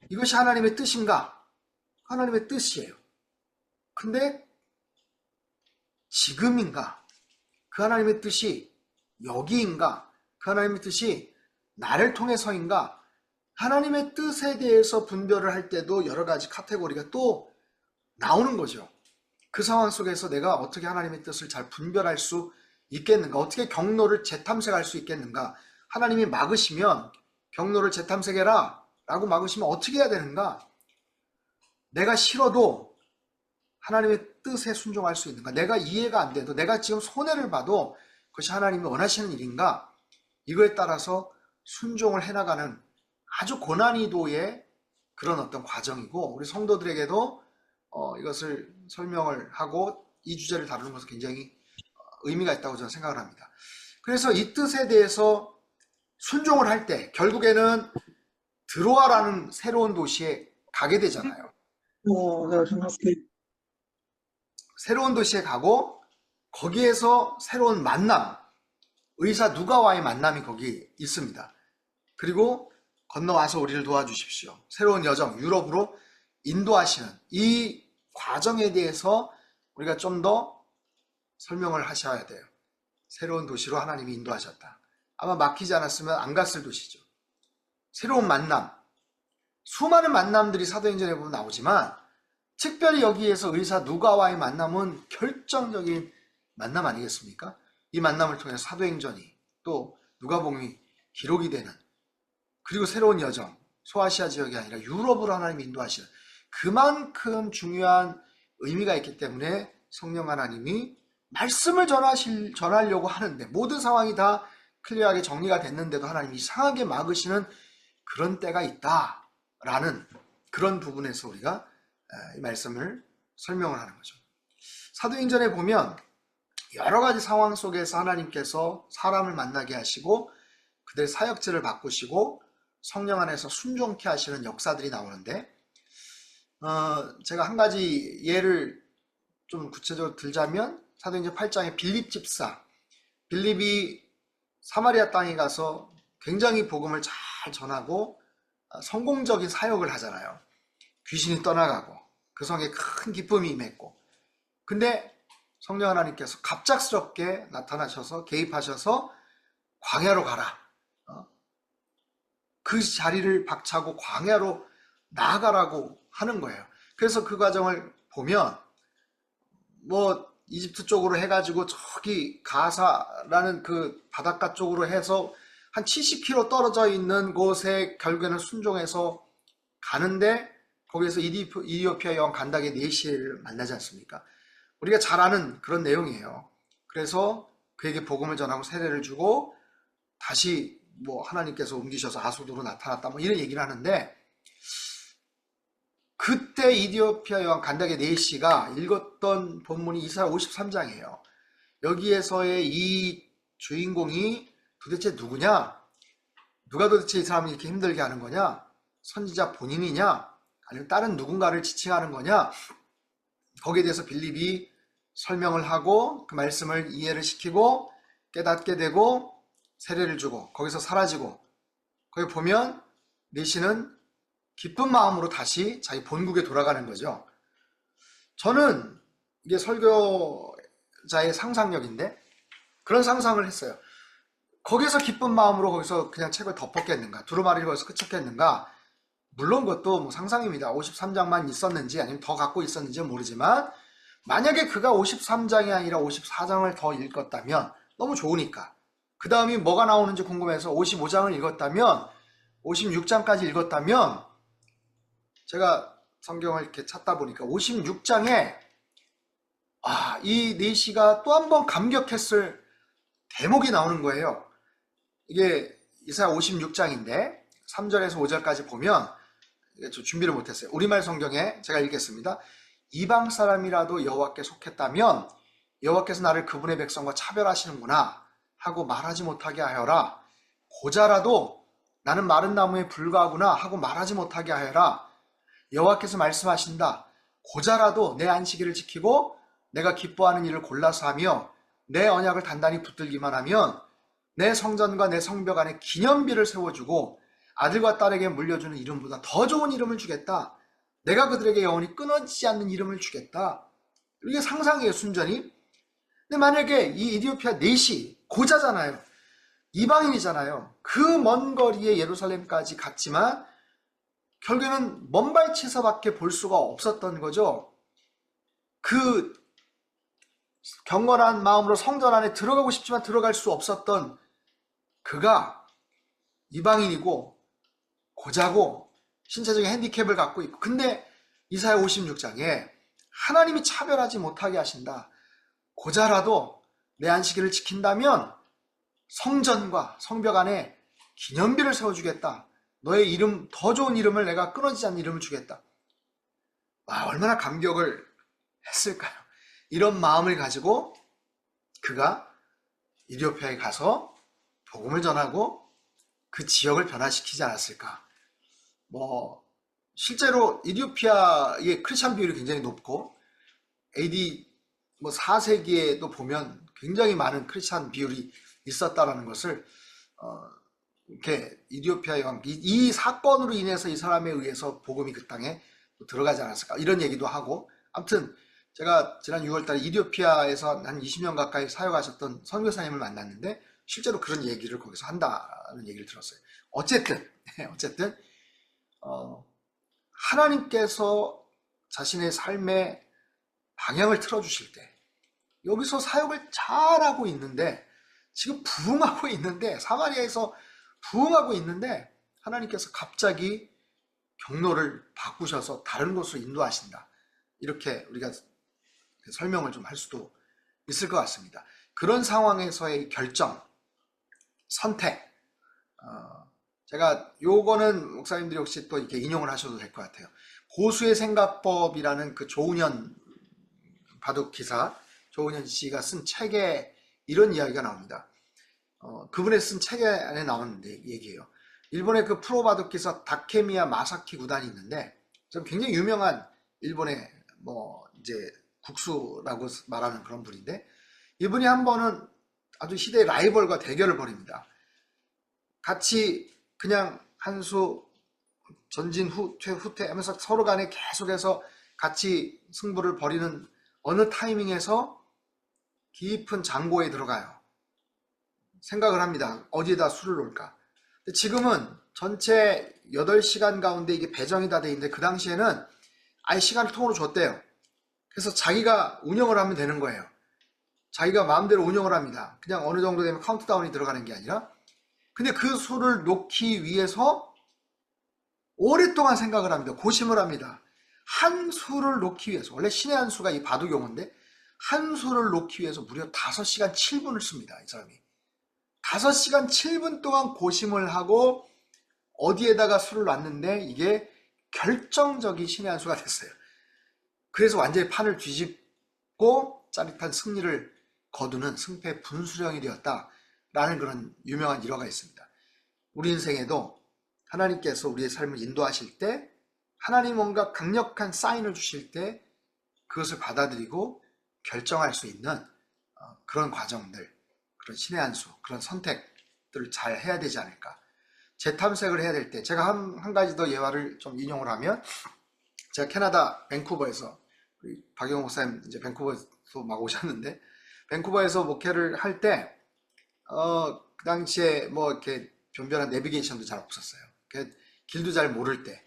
Speaker 1: 이것이 하나님의 뜻인가? 하나님의 뜻이에요. 근데 지금인가? 그 하나님의 뜻이 여기인가? 그 하나님의 뜻이 나를 통해서인가? 하나님의 뜻에 대해서 분별을 할 때도 여러 가지 카테고리가 또 나오는 거죠. 그 상황 속에서 내가 어떻게 하나님의 뜻을 잘 분별할 수 있겠는가? 어떻게 경로를 재탐색할 수 있겠는가? 하나님이 막으시면 경로를 재탐색해라 라고 막으시면 어떻게 해야 되는가? 내가 싫어도 하나님의 뜻에 순종할 수 있는가? 내가 이해가 안 돼도, 내가 지금 손해를 봐도 그것이 하나님이 원하시는 일인가? 이거에 따라서 순종을 해나가는 아주 고난이도의 그런 어떤 과정이고, 우리 성도들에게도 이것을 설명을 하고 이 주제를 다루는 것은 굉장히 의미가 있다고 저는 생각을 합니다. 그래서 이 뜻에 대해서 순종을 할 때 결국에는 드로아라는 새로운 도시에 가게 되잖아요.
Speaker 2: 네, 정확히.
Speaker 1: 새로운 도시에 가고 거기에서 새로운 만남, 의사 누가와의 만남이 거기 있습니다. 그리고 건너와서 우리를 도와주십시오. 새로운 여정, 유럽으로 인도하시는 이 과정에 대해서 우리가 좀 더 설명을 하셔야 돼요. 새로운 도시로 하나님이 인도하셨다. 아마 막히지 않았으면 안 갔을 도시죠. 새로운 만남, 수많은 만남들이 사도행전에 보면 나오지만 특별히 여기에서 의사 누가와의 만남은 결정적인 만남 아니겠습니까? 이 만남을 통해서 사도행전이 또 누가복음이 기록이 되는, 그리고 새로운 여정, 소아시아 지역이 아니라 유럽으로 하나님이 인도하시는 그만큼 중요한 의미가 있기 때문에 성령 하나님이 말씀을 전하려고 하는데 모든 상황이 다 클리어하게 정리가 됐는데도 하나님이 이상하게 막으시는 그런 때가 있다라는 그런 부분에서 우리가 이 말씀을 설명을 하는 거죠. 사도행전에 보면 여러 가지 상황 속에서 하나님께서 사람을 만나게 하시고 그들의 사역지를 바꾸시고 성령 안에서 순종케 하시는 역사들이 나오는데, 제가 한 가지 예를 좀 구체적으로 들자면 사도행전 8장의 빌립 집사, 빌립이 사마리아 땅에 가서 굉장히 복음을 잘 전하고 성공적인 사역을 하잖아요. 귀신이 떠나가고 그 성에 큰 기쁨이 임했고, 근데 성령 하나님께서 갑작스럽게 나타나셔서 개입하셔서 광야로 가라, 그 자리를 박차고 광야로 나아가라고 하는 거예요. 그래서 그 과정을 보면 뭐 이집트 쪽으로 해가지고 저기 가사라는 그 바닷가 쪽으로 해서 한 70km 떨어져 있는 곳에 결국에는 순종해서 가는데, 거기에서 이디오피아 여왕 간다게 네시를 만나지 않습니까? 우리가 잘 아는 그런 내용이에요. 그래서 그에게 복음을 전하고 세례를 주고 다시 뭐 하나님께서 옮기셔서 아수도로 나타났다 뭐 이런 얘기를 하는데, 그때 이디오피아 여왕 간다게 네시가 읽었던 본문이 이사야 53장이에요. 여기에서의 이 주인공이 도대체 누구냐? 누가 도대체 이 사람을 이렇게 힘들게 하는 거냐? 선지자 본인이냐? 아니면 다른 누군가를 지칭하는 거냐? 거기에 대해서 빌립이 설명을 하고 그 말씀을 이해를 시키고 깨닫게 되고 세례를 주고 거기서 사라지고, 거기 보면 네시는 기쁜 마음으로 다시 자기 본국에 돌아가는 거죠. 저는 이게 설교자의 상상력인데 그런 상상을 했어요. 거기서 기쁜 마음으로 거기서 그냥 책을 덮었겠는가? 두루마리를 거기서 끝쳤겠는가? 물론 그것도 뭐 상상입니다. 53장만 있었는지 아니면 더 갖고 있었는지는 모르지만, 만약에 그가 53장이 아니라 54장을 더 읽었다면 너무 좋으니까, 그 다음이 뭐가 나오는지 궁금해서 55장을 읽었다면, 56장까지 읽었다면, 제가 성경을 이렇게 찾다 보니까 56장에 이 네시가 또 한 번 감격했을 대목이 나오는 거예요. 이게 이사야 56장인데 3절에서 5절까지 보면, 저 준비를 못했어요. 우리말 성경에 제가 읽겠습니다. 이방 사람이라도 여호와께 속했다면 여호와께서 나를 그분의 백성과 차별하시는구나 하고 말하지 못하게 하여라. 고자라도 나는 마른 나무에 불과하구나 하고 말하지 못하게 하여라. 여호와께서 말씀하신다. 고자라도 내 안식일을 지키고 내가 기뻐하는 일을 골라서 하며 내 언약을 단단히 붙들기만 하면 내 성전과 내 성벽 안에 기념비를 세워주고 아들과 딸에게 물려주는 이름보다 더 좋은 이름을 주겠다. 내가 그들에게 영원히 끊어지지 않는 이름을 주겠다. 이게 상상이에요, 순전히. 근데 만약에 이 이디오피아 네시, 고자잖아요. 이방인이잖아요. 그 먼 거리에 예루살렘까지 갔지만 결국에는 먼 발치에서밖에 볼 수가 없었던 거죠. 그 경건한 마음으로 성전 안에 들어가고 싶지만 들어갈 수 없었던 그가 이방인이고 고자고 신체적인 핸디캡을 갖고 있고, 근데 이사야 56장에 하나님이 차별하지 못하게 하신다. 고자라도 내 안식일을 지킨다면 성전과 성벽 안에 기념비를 세워주겠다. 너의 이름, 더 좋은 이름을 내가 끊어지지 않는 이름을 주겠다. 와, 얼마나 감격을 했을까요? 이런 마음을 가지고 그가 이디오피아에 가서 복음을 전하고 그 지역을 변화시키지 않았을까. 실제로 이디오피아의 크리스찬 비율이 굉장히 높고 AD 4세기에도 보면 굉장히 많은 크리스찬 비율이 있었다라는 것을 이렇게 이디오피아의 왕, 이 사건으로 인해서 이 사람에 의해서 복음이 그 땅에 들어가지 않았을까 이런 얘기도 하고, 아무튼 제가 지난 6월달에 이디오피아에서 한 20년 가까이 사역하셨던 선교사님을 만났는데 실제로 그런 얘기를 거기서 한다는 얘기를 들었어요. 어쨌든 하나님께서 자신의 삶의 방향을 틀어주실 때 여기서 사역을 잘하고 있는데, 지금 부흥하고 있는데, 사마리아에서 부흥하고 있는데 하나님께서 갑자기 경로를 바꾸셔서 다른 곳으로 인도하신다. 이렇게 우리가 설명을 좀 할 수도 있을 것 같습니다. 그런 상황에서의 결정, 선택, 제가 요거는 목사님들이 혹시 또 이렇게 인용을 하셔도 될 것 같아요. 고수의 생각법이라는 그 조은현 바둑 기사, 조은현 씨가 쓴 책에 이런 이야기가 나옵니다. 그분의 쓴 책에 안에 나오는 얘기예요. 일본의 그 프로 바둑 기사 다케미야 마사키 구단이 있는데, 좀 굉장히 유명한 일본의 이제 국수라고 말하는 그런 분인데, 이분이 한 번은 아주 시대의 라이벌과 대결을 벌입니다. 같이 그냥 한 수 전진 후퇴 하면서 서로 간에 계속해서 같이 승부를 벌이는 어느 타이밍에서 깊은 장고에 들어가요. 생각을 합니다. 어디에다 술을 놓을까? 근데 지금은 전체 8시간 가운데 이게 배정이 다 돼 있는데, 그 당시에는 아예 시간을 통으로 줬대요. 그래서 자기가 운영을 하면 되는 거예요. 자기가 마음대로 운영을 합니다. 그냥 어느 정도 되면 카운트다운이 들어가는 게 아니라. 근데 그 수를 놓기 위해서 오랫동안 생각을 합니다. 고심을 합니다. 한 수를 놓기 위해서, 원래 신의 한 수가 이 바둑 용어인데, 한 수를 놓기 위해서 무려 5시간 7분을 씁니다. 이 사람이 5시간 7분 동안 고심을 하고 어디에다가 수를 놨는데 이게 결정적인 신의 한 수가 됐어요. 그래서 완전히 판을 뒤집고 짜릿한 승리를 거두는 승패 분수령이 되었다라는 그런 유명한 일화가 있습니다. 우리 인생에도 하나님께서 우리의 삶을 인도하실 때, 하나님 뭔가 강력한 사인을 주실 때 그것을 받아들이고 결정할 수 있는 그런 과정들, 그런 신의 한 수, 그런 선택들을 잘 해야 되지 않을까. 재탐색을 해야 될 때, 제가 한 가지 더 예화를 좀 인용을 하면, 제가 캐나다 밴쿠버에서, 우리 박영호 목사님 이제 밴쿠버에서 막 오셨는데, 밴쿠버에서 목회를 할 때, 그 당시에 이렇게 변변한 내비게이션도 잘 없었어요. 길도 잘 모를 때,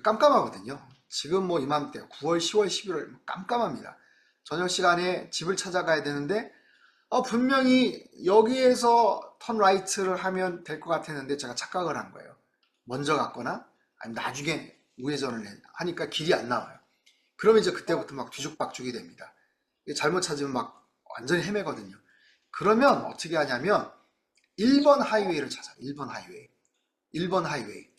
Speaker 1: 깜깜하거든요. 지금 이맘때 9월, 10월, 11월 깜깜합니다. 저녁 시간에 집을 찾아가야 되는데, 분명히 여기에서 턴 라이트를 하면 될 것 같았는데 제가 착각을 한 거예요. 먼저 갔거나 아니면 나중에 우회전을 하니까 길이 안 나와요. 그러면 이제 그때부터 막 뒤죽박죽이 됩니다. 잘못 찾으면 막 완전히 헤매거든요. 그러면 어떻게 하냐면 1번 하이웨이를 찾아요. 1번 하이웨이. 1번 하이웨이.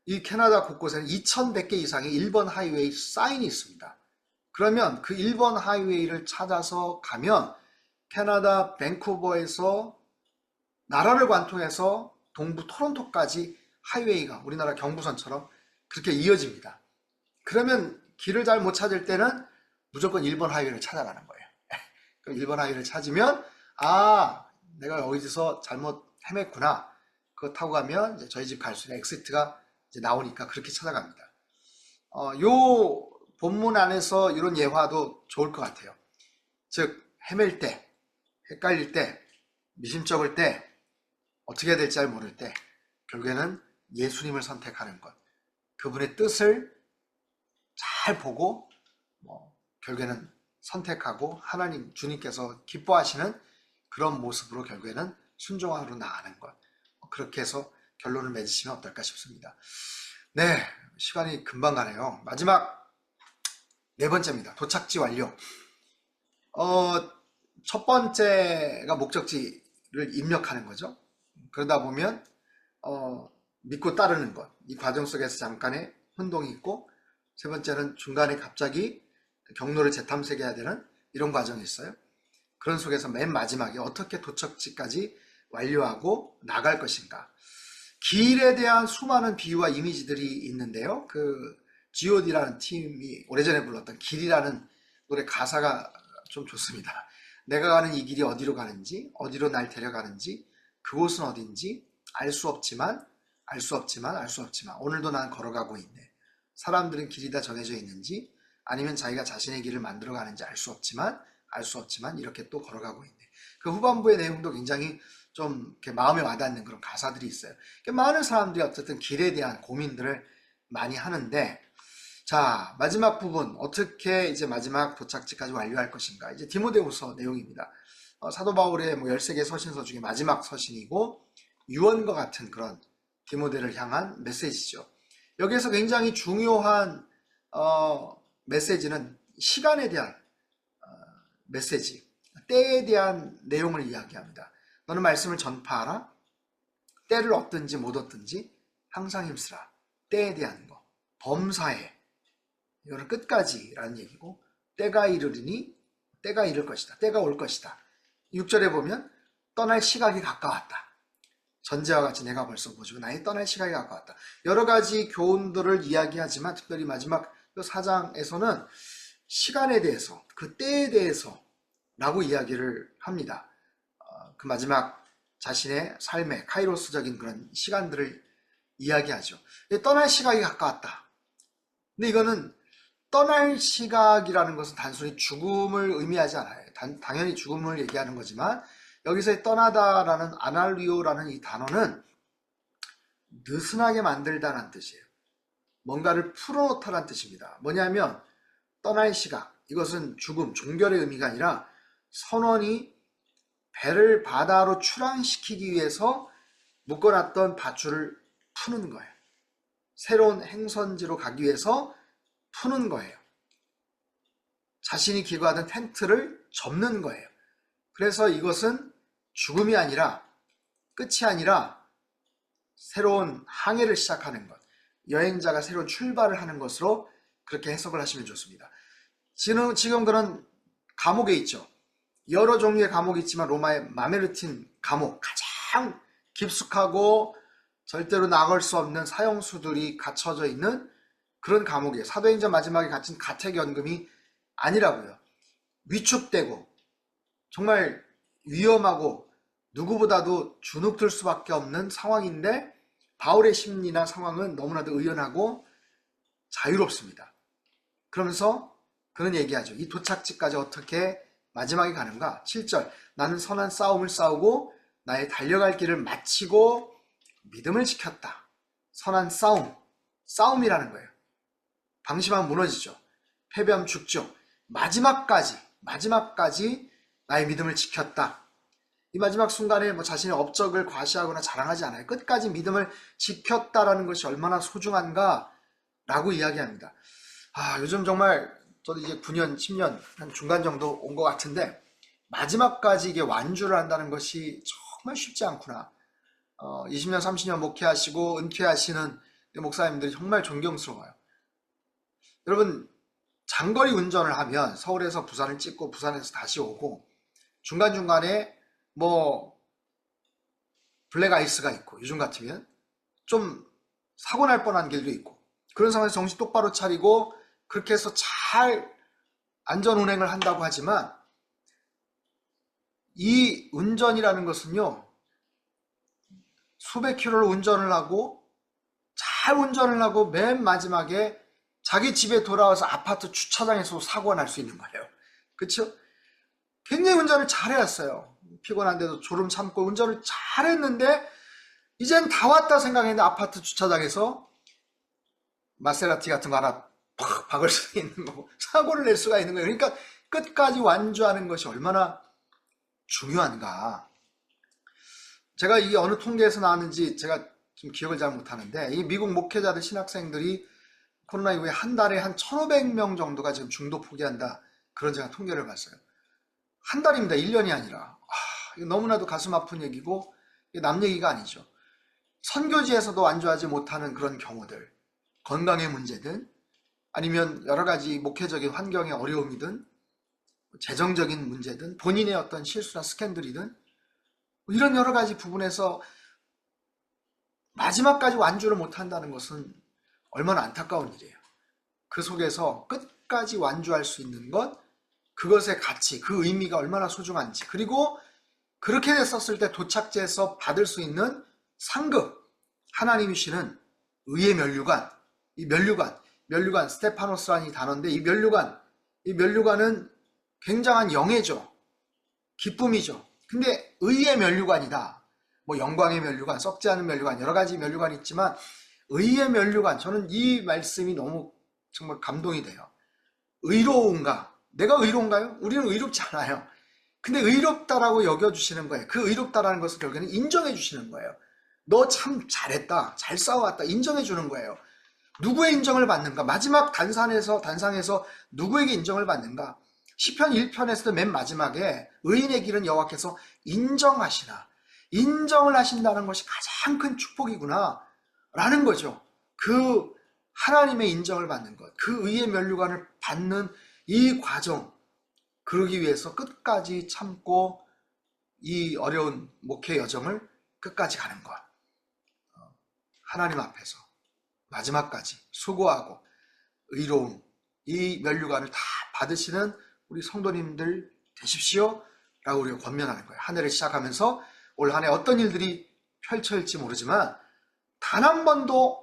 Speaker 1: 이 캐나다 곳곳에는 2100개 이상의 1번 하이웨이 사인이 있습니다. 그러면 그 1번 하이웨이를 찾아서 가면 캐나다 밴쿠버에서 나라를 관통해서 동부 토론토까지 하이웨이가 우리나라 경부선처럼 그렇게 이어집니다. 그러면 길을 잘 못 찾을 때는 무조건 1번 하이웨이를 찾아가는 거예요. 그럼 1번 하이웨이를 찾으면 내가 여기서 잘못 헤맸구나. 그거 타고 가면 이제 저희 집 갈 수 있는 엑시트가 이제 나오니까 그렇게 찾아갑니다. 요 본문 안에서 이런 예화도 좋을 것 같아요. 즉 헤맬 때, 헷갈릴 때, 미심쩍을 때, 어떻게 해야 될지 잘 모를 때 결국에는 예수님을 선택하는 것, 그분의 뜻을 잘 보고 결국에는 선택하고 하나님 주님께서 기뻐하시는 그런 모습으로 결국에는 순종하러 나가는 것, 그렇게 해서 결론을 맺으시면 어떨까 싶습니다. 네, 시간이 금방 가네요. 마지막 네 번째입니다. 도착지 완료. 첫 번째가 목적지를 입력하는 거죠. 그러다 보면 믿고 따르는 것. 이 과정 속에서 잠깐의 혼동이 있고, 세 번째는 중간에 갑자기 경로를 재탐색해야 되는 이런 과정이 있어요. 그런 속에서 맨 마지막에 어떻게 도착지까지 완료하고 나갈 것인가. 길에 대한 수많은 비유와 이미지들이 있는데요. 그 G.O.D라는 팀이 오래전에 불렀던 길이라는 노래 가사가 좀 좋습니다. 내가 가는 이 길이 어디로 가는지, 어디로 날 데려가는지, 그곳은 어딘지 알 수 없지만, 알 수 없지만, 알 수 없지만 오늘도 난 걸어가고 있네. 사람들은 길이 다 정해져 있는지 아니면 자기가 자신의 길을 만들어 가는지 알 수 없지만, 알 수 없지만 이렇게 또 걸어가고 있네. 그 후반부의 내용도 굉장히 좀 이렇게 마음에 와닿는 그런 가사들이 있어요. 많은 사람들이 어쨌든 길에 대한 고민들을 많이 하는데, 자, 마지막 부분 어떻게 이제 마지막 도착지까지 완료할 것인가. 이제 디모데후서 내용입니다. 사도 바울의 뭐 13개 서신서 중에 마지막 서신이고 유언과 같은 그런 디모데를 향한 메시지죠. 여기에서 굉장히 중요한 메시지는 시간에 대한 메시지, 때에 대한 내용을 이야기합니다. 너는 말씀을 전파하라. 때를 얻든지 못 얻든지 항상 힘쓰라. 때에 대한 거. 범사에. 이거는 끝까지라는 얘기고, 때가 이르리니 때가 이를 것이다. 때가 올 것이다. 6절에 보면 떠날 시각이 가까웠다. 전제와 같이 내가 벌써 보지고 나의 떠날 시각이 가까웠다. 여러 가지 교훈들을 이야기하지만 특별히 마지막 4장에서는 시간에 대해서, 그 때에 대해서 라고 이야기를 합니다. 그 마지막 자신의 삶의 카이로스적인 그런 시간들을 이야기하죠. 떠날 시각이 가까웠다. 근데 이거는 떠날 시각이라는 것은 단순히 죽음을 의미하지 않아요. 당연히 죽음을 얘기하는 거지만 여기서의 떠나다라는 아날리오라는 이 단어는 느슨하게 만들다라는 뜻이에요. 뭔가를 풀어놓다라는 뜻입니다. 뭐냐면 떠날 시각, 이것은 죽음, 종결의 의미가 아니라 선원이 배를 바다로 출항시키기 위해서 묶어놨던 밧줄을 푸는 거예요. 새로운 행선지로 가기 위해서 푸는 거예요. 자신이 기거하던 텐트를 접는 거예요. 그래서 이것은 죽음이 아니라, 끝이 아니라 새로운 항해를 시작하는 것, 여행자가 새로운 출발을 하는 것으로 그렇게 해석을 하시면 좋습니다. 지금 그런 감옥에 있죠. 여러 종류의 감옥이 있지만 로마의 마메르틴 감옥, 가장 깊숙하고 절대로 나갈 수 없는 사형수들이 갇혀져 있는 그런 감옥이에요. 사도행전 마지막에 갇힌 가택연금이 아니라고요. 위축되고 정말 위험하고 누구보다도 주눅들 수밖에 없는 상황인데 바울의 심리나 상황은 너무나도 의연하고 자유롭습니다. 그러면서 그는 얘기하죠. 이 도착지까지 어떻게 마지막에 가는가? 7절, 나는 선한 싸움을 싸우고 나의 달려갈 길을 마치고 믿음을 지켰다. 선한 싸움, 싸움이라는 거예요. 방심하면 무너지죠. 패배하면 죽죠. 마지막까지 나의 믿음을 지켰다. 이 마지막 순간에 뭐 자신의 업적을 과시하거나 자랑하지 않아요. 끝까지 믿음을 지켰다라는 것이 얼마나 소중한가 라고 이야기합니다. 요즘 정말 저도 이제 9년, 10년 한 중간 정도 온 것 같은데 마지막까지 이게 완주를 한다는 것이 정말 쉽지 않구나. 20년, 30년 목회하시고 은퇴하시는 목사님들이 정말 존경스러워요. 여러분, 장거리 운전을 하면 서울에서 부산을 찍고 부산에서 다시 오고 중간중간에 뭐 블랙아이스가 있고 요즘 같으면 좀 사고 날 뻔한 길도 있고 그런 상황에서 정신 똑바로 차리고 그렇게 해서 잘 안전운행을 한다고 하지만 이 운전이라는 것은요, 수백 킬로를 운전을 하고 잘 운전을 하고 맨 마지막에 자기 집에 돌아와서 아파트 주차장에서 사고가 날 수 있는 거예요. 그렇죠? 굉장히 운전을 잘해왔어요. 피곤한데도 졸음 참고 운전을 잘했는데 이젠 다 왔다 생각했는데 아파트 주차장에서 마세라티 같은 거 하나 팍 박을 수 있는 거고 사고를 낼 수가 있는 거예요. 그러니까 끝까지 완주하는 것이 얼마나 중요한가. 제가 이게 어느 통계에서 나왔는지 제가 좀 기억을 잘 못하는데 이 미국 목회자들 신학생들이 코로나 이후에 한 달에 한 1,500명 정도가 지금 중도 포기한다. 그런 제가 통계를 봤어요. 한 달입니다. 1년이 아니라. 이거 너무나도 가슴 아픈 얘기고 남 얘기가 아니죠. 선교지에서도 완주하지 못하는 그런 경우들, 건강의 문제든 아니면 여러 가지 목회적인 환경의 어려움이든 재정적인 문제든 본인의 어떤 실수나 스캔들이든 이런 여러 가지 부분에서 마지막까지 완주를 못한다는 것은 얼마나 안타까운 일이에요. 그 속에서 끝까지 완주할 수 있는 것, 그것의 가치, 그 의미가 얼마나 소중한지, 그리고 그렇게 됐었을 때 도착지에서 받을 수 있는 상급, 하나님이 주시는 의의 면류관, 이 면류관, 스테파노스라는 이 단어인데 이 면류관은 굉장한 영예죠. 기쁨이죠. 근데 의의 면류관이다. 뭐 영광의 면류관, 썩지 않은 면류관, 여러 가지 면류관이 있지만 의의 면류관, 저는 이 말씀이 너무 정말 감동이 돼요. 의로운가? 내가 의로운가요? 우리는 의롭지 않아요. 근데 의롭다라고 여겨주시는 거예요. 그 의롭다라는 것을 결국에는 인정해 주시는 거예요. 너 참 잘했다, 잘 싸워왔다, 인정해 주는 거예요. 누구의 인정을 받는가? 마지막 단상에서 누구에게 인정을 받는가? 시편 1편에서도 맨 마지막에 의인의 길은 여호와께서 인정하시나, 인정을 하신다는 것이 가장 큰 축복이구나 라는 거죠. 그 하나님의 인정을 받는 것, 그 의의 면류관을 받는 이 과정, 그러기 위해서 끝까지 참고 이 어려운 목회 여정을 끝까지 가는 것, 하나님 앞에서 마지막까지 수고하고 의로움, 이 면류관을 다 받으시는 우리 성도님들 되십시오 라고 우리가 권면하는 거예요. 한 해를 시작하면서 올 한 해 어떤 일들이 펼쳐질지 모르지만 단 한 번도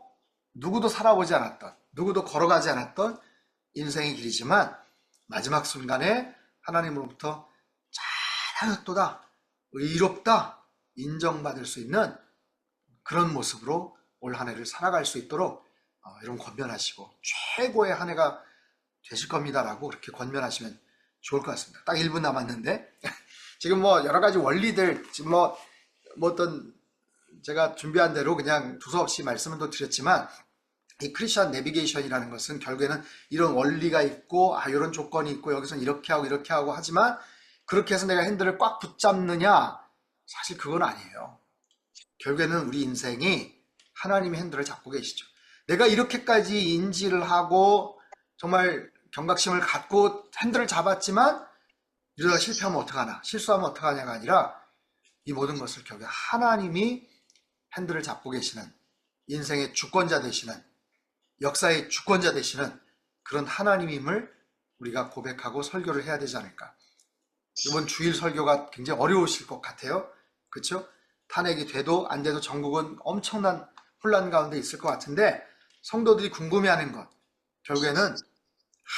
Speaker 1: 누구도 살아보지 않았던, 누구도 걸어가지 않았던 인생의 길이지만 마지막 순간에 하나님으로부터 잘하였도다, 의롭다 인정받을 수 있는 그런 모습으로 올 한 해를 살아갈 수 있도록 이런 권면하시고 최고의 한 해가 되실 겁니다라고 그렇게 권면하시면 좋을 것 같습니다. 딱 1분 남았는데 지금 뭐 여러 가지 원리들, 지금 뭐 어떤 제가 준비한 대로 그냥 두서없이 말씀을 또 드렸지만 이 크리스천 내비게이션이라는 것은 결국에는 이런 원리가 있고 이런 조건이 있고 여기서는 이렇게 하고 하지만 그렇게 해서 내가 핸들을 꽉 붙잡느냐, 사실 그건 아니에요. 결국에는 우리 인생이 하나님의 핸들을 잡고 계시죠. 내가 이렇게까지 인지를 하고 정말 경각심을 갖고 핸들을 잡았지만 이러다 실패하면 어떡하나, 실수하면 어떡하냐가 아니라 이 모든 것을 결국에 하나님이 핸들을 잡고 계시는, 인생의 주권자 되시는, 역사의 주권자 되시는 그런 하나님임을 우리가 고백하고 설교를 해야 되지 않을까. 이번 주일 설교가 굉장히 어려우실 것 같아요. 그렇죠? 탄핵이 돼도 안 돼도 전국은 엄청난 혼란 가운데 있을 것 같은데 성도들이 궁금해하는 것, 결국에는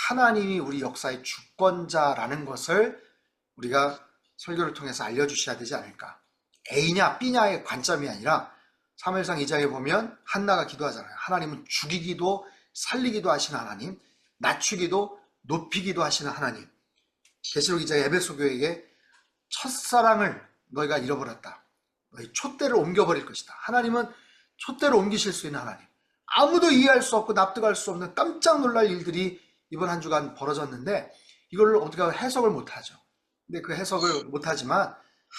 Speaker 1: 하나님이 우리 역사의 주권자라는 것을 우리가 설교를 통해서 알려주셔야 되지 않을까. A냐 B냐의 관점이 아니라 사무엘상 2장에 보면 한나가 기도하잖아요. 하나님은 죽이기도 살리기도 하시는 하나님, 낮추기도 높이기도 하시는 하나님. 계시록 2장에 에베소 교회에게 첫사랑을 너희가 잃어버렸다, 너희 촛대를 옮겨버릴 것이다. 하나님은 촛대를 옮기실 수 있는 하나님, 아무도 이해할 수 없고 납득할 수 없는 깜짝 놀랄 일들이 이번 한 주간 벌어졌는데 이걸 어떻게 해석을 못하죠. 근데 그 해석을 못하지만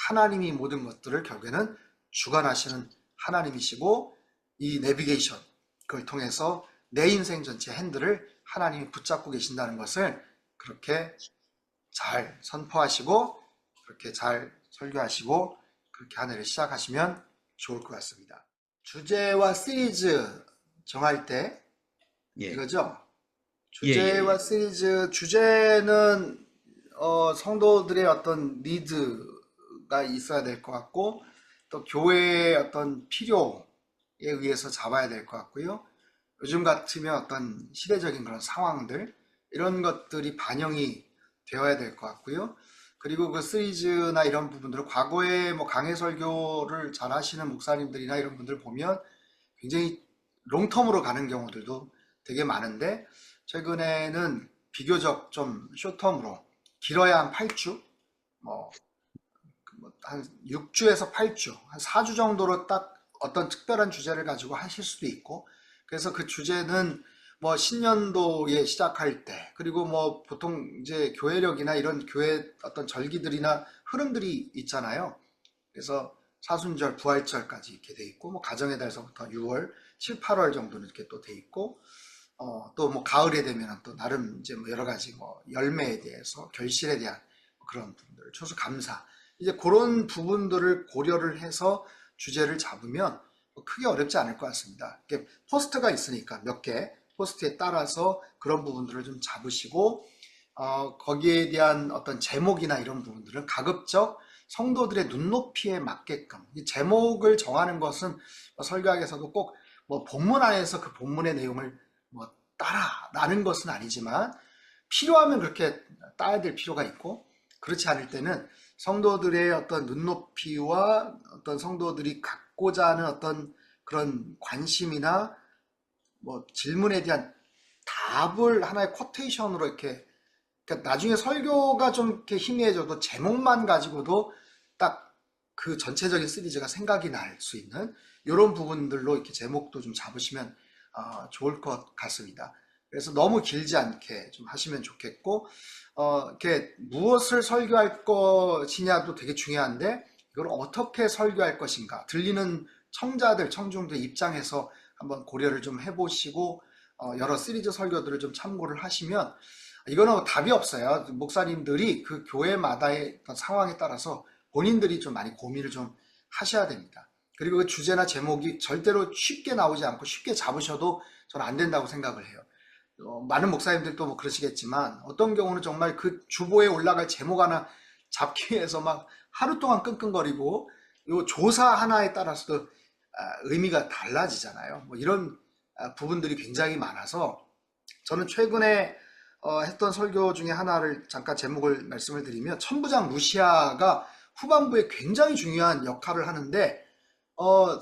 Speaker 1: 하나님이 모든 것들을 결국에는 주관하시는 하나님이시고 이 내비게이션, 그걸 통해서 내 인생 전체 핸들을 하나님이 붙잡고 계신다는 것을 그렇게 잘 선포하시고 그렇게 잘 설교하시고 그렇게 한 해를 시작하시면 좋을 것 같습니다. 주제와 시리즈 정할 때 이거죠? 주제와 시리즈, 주제는 성도들의 어떤 니드가 있어야 될 것 같고 또 교회의 어떤 필요에 의해서 잡아야 될 것 같고요. 요즘 같으면 어떤 시대적인 그런 상황들, 이런 것들이 반영이 되어야 될 것 같고요. 그리고 그 시리즈나 이런 부분들을 과거에 뭐 강해 설교를 잘 하시는 목사님들이나 이런 분들 보면 굉장히 롱텀으로 가는 경우들도 되게 많은데 최근에는 비교적 좀 숏텀으로, 길어야 한 8주, 한 6주에서 8주, 한 4주 정도로 딱 어떤 특별한 주제를 가지고 하실 수도 있고, 그래서 그 주제는 뭐 신년도에 시작할 때, 그리고 뭐 보통 이제 교회력이나 이런 교회 어떤 절기들이나 흐름들이 있잖아요. 그래서 사순절, 부활절까지 이렇게 돼 있고, 뭐 가정의 달서부터 6월, 7, 8월 정도는 이렇게 또 돼 있고, 또 뭐 가을에 되면 또 나름 이제 뭐 여러 가지 뭐 열매에 대해서 결실에 대한 그런 부분들, 추수감사, 이제 그런 부분들을 고려를 해서 주제를 잡으면 뭐 크게 어렵지 않을 것 같습니다. 이렇게 포스트가 있으니까 몇 개 포스트에 따라서 그런 부분들을 좀 잡으시고, 거기에 대한 어떤 제목이나 이런 부분들은 가급적 성도들의 눈높이에 맞게끔, 이 제목을 정하는 것은 뭐 설교학에서도 꼭 뭐 본문 안에서 그 본문의 내용을 뭐 따라라는 것은 아니지만, 필요하면 그렇게 따야 될 필요가 있고, 그렇지 않을 때는 성도들의 어떤 눈높이와 어떤 성도들이 갖고자 하는 어떤 그런 관심이나 뭐 질문에 대한 답을 하나의 쿼테이션으로 이렇게, 그러니까 나중에 설교가 좀 이렇게 희미해져도 제목만 가지고도 딱 그 전체적인 시리즈가 생각이 날 수 있는 이런 부분들로 이렇게 제목도 좀 잡으시면 좋을 것 같습니다. 그래서 너무 길지 않게 좀 하시면 좋겠고, 이렇게 무엇을 설교할 것이냐도 되게 중요한데, 이걸 어떻게 설교할 것인가, 들리는 청자들, 청중들 입장에서 한번 고려를 좀 해보시고, 여러 시리즈 설교들을 좀 참고를 하시면, 이거는 답이 없어요. 목사님들이 그 교회마다의 어떤 상황에 따라서 본인들이 좀 많이 고민을 좀 하셔야 됩니다. 그리고 그 주제나 제목이 절대로 쉽게 나오지 않고 쉽게 잡으셔도 저는 안 된다고 생각을 해요. 많은 목사님들도 뭐 그러시겠지만, 어떤 경우는 정말 그 주보에 올라갈 제목 하나 잡기 위해서 막 하루 동안 끙끙거리고, 요 조사 하나에 따라서도 의미가 달라지잖아요. 뭐 이런 부분들이 굉장히 많아서, 저는 최근에 했던 설교 중에 하나를 잠깐 제목을 말씀을 드리면, 천부장 루시아가 후반부에 굉장히 중요한 역할을 하는데,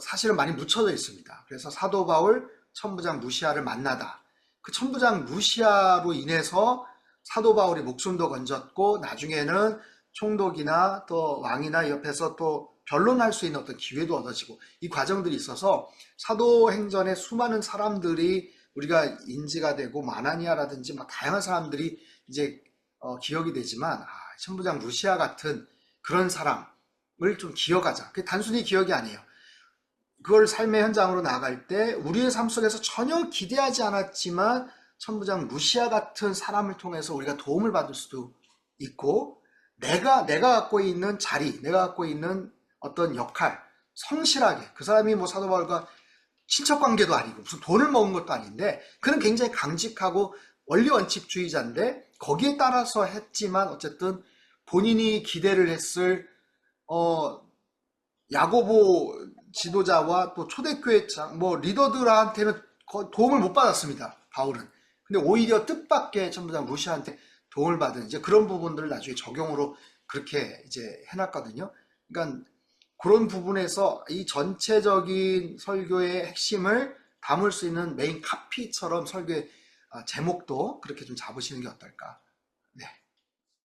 Speaker 1: 사실은 많이 묻혀져 있습니다. 그래서 사도 바울 천부장 루시아를 만나다, 그 천부장 루시아로 인해서 사도 바울이 목숨도 건졌고, 나중에는 총독이나 또 왕이나 옆에서 또 변론할 수 있는 어떤 기회도 얻어지고, 이 과정들이 있어서 사도행전에 수많은 사람들이 우리가 인지가 되고, 마나니아라든지 막 다양한 사람들이 이제 기억이 되지만, 천부장 루시아 같은 그런 사람을 좀 기억하자. 그게 단순히 기억이 아니에요. 그걸 삶의 현장으로 나아갈 때 우리의 삶 속에서 전혀 기대하지 않았지만, 천부장 루시아 같은 사람을 통해서 우리가 도움을 받을 수도 있고, 내가 갖고 있는 자리, 내가 갖고 있는 어떤 역할, 성실하게, 그 사람이 뭐 사도 바울과 친척 관계도 아니고 무슨 돈을 먹은 것도 아닌데, 그는 굉장히 강직하고 원리 원칙주의자인데, 거기에 따라서 했지만 어쨌든 본인이 기대를 했을 야고보 지도자와 또 초대교회 뭐 리더들한테는 도움을 못 받았습니다, 바울은. 근데 오히려 뜻밖의 천부장 루시아한테 도움을 받은 이제 그런 부분들을 나중에 적용으로 그렇게 이제 해놨거든요. 그러니까 그런 부분에서 이 전체적인 설교의 핵심을 담을 수 있는 메인 카피처럼 설교의 제목도 그렇게 좀 잡으시는 게 어떨까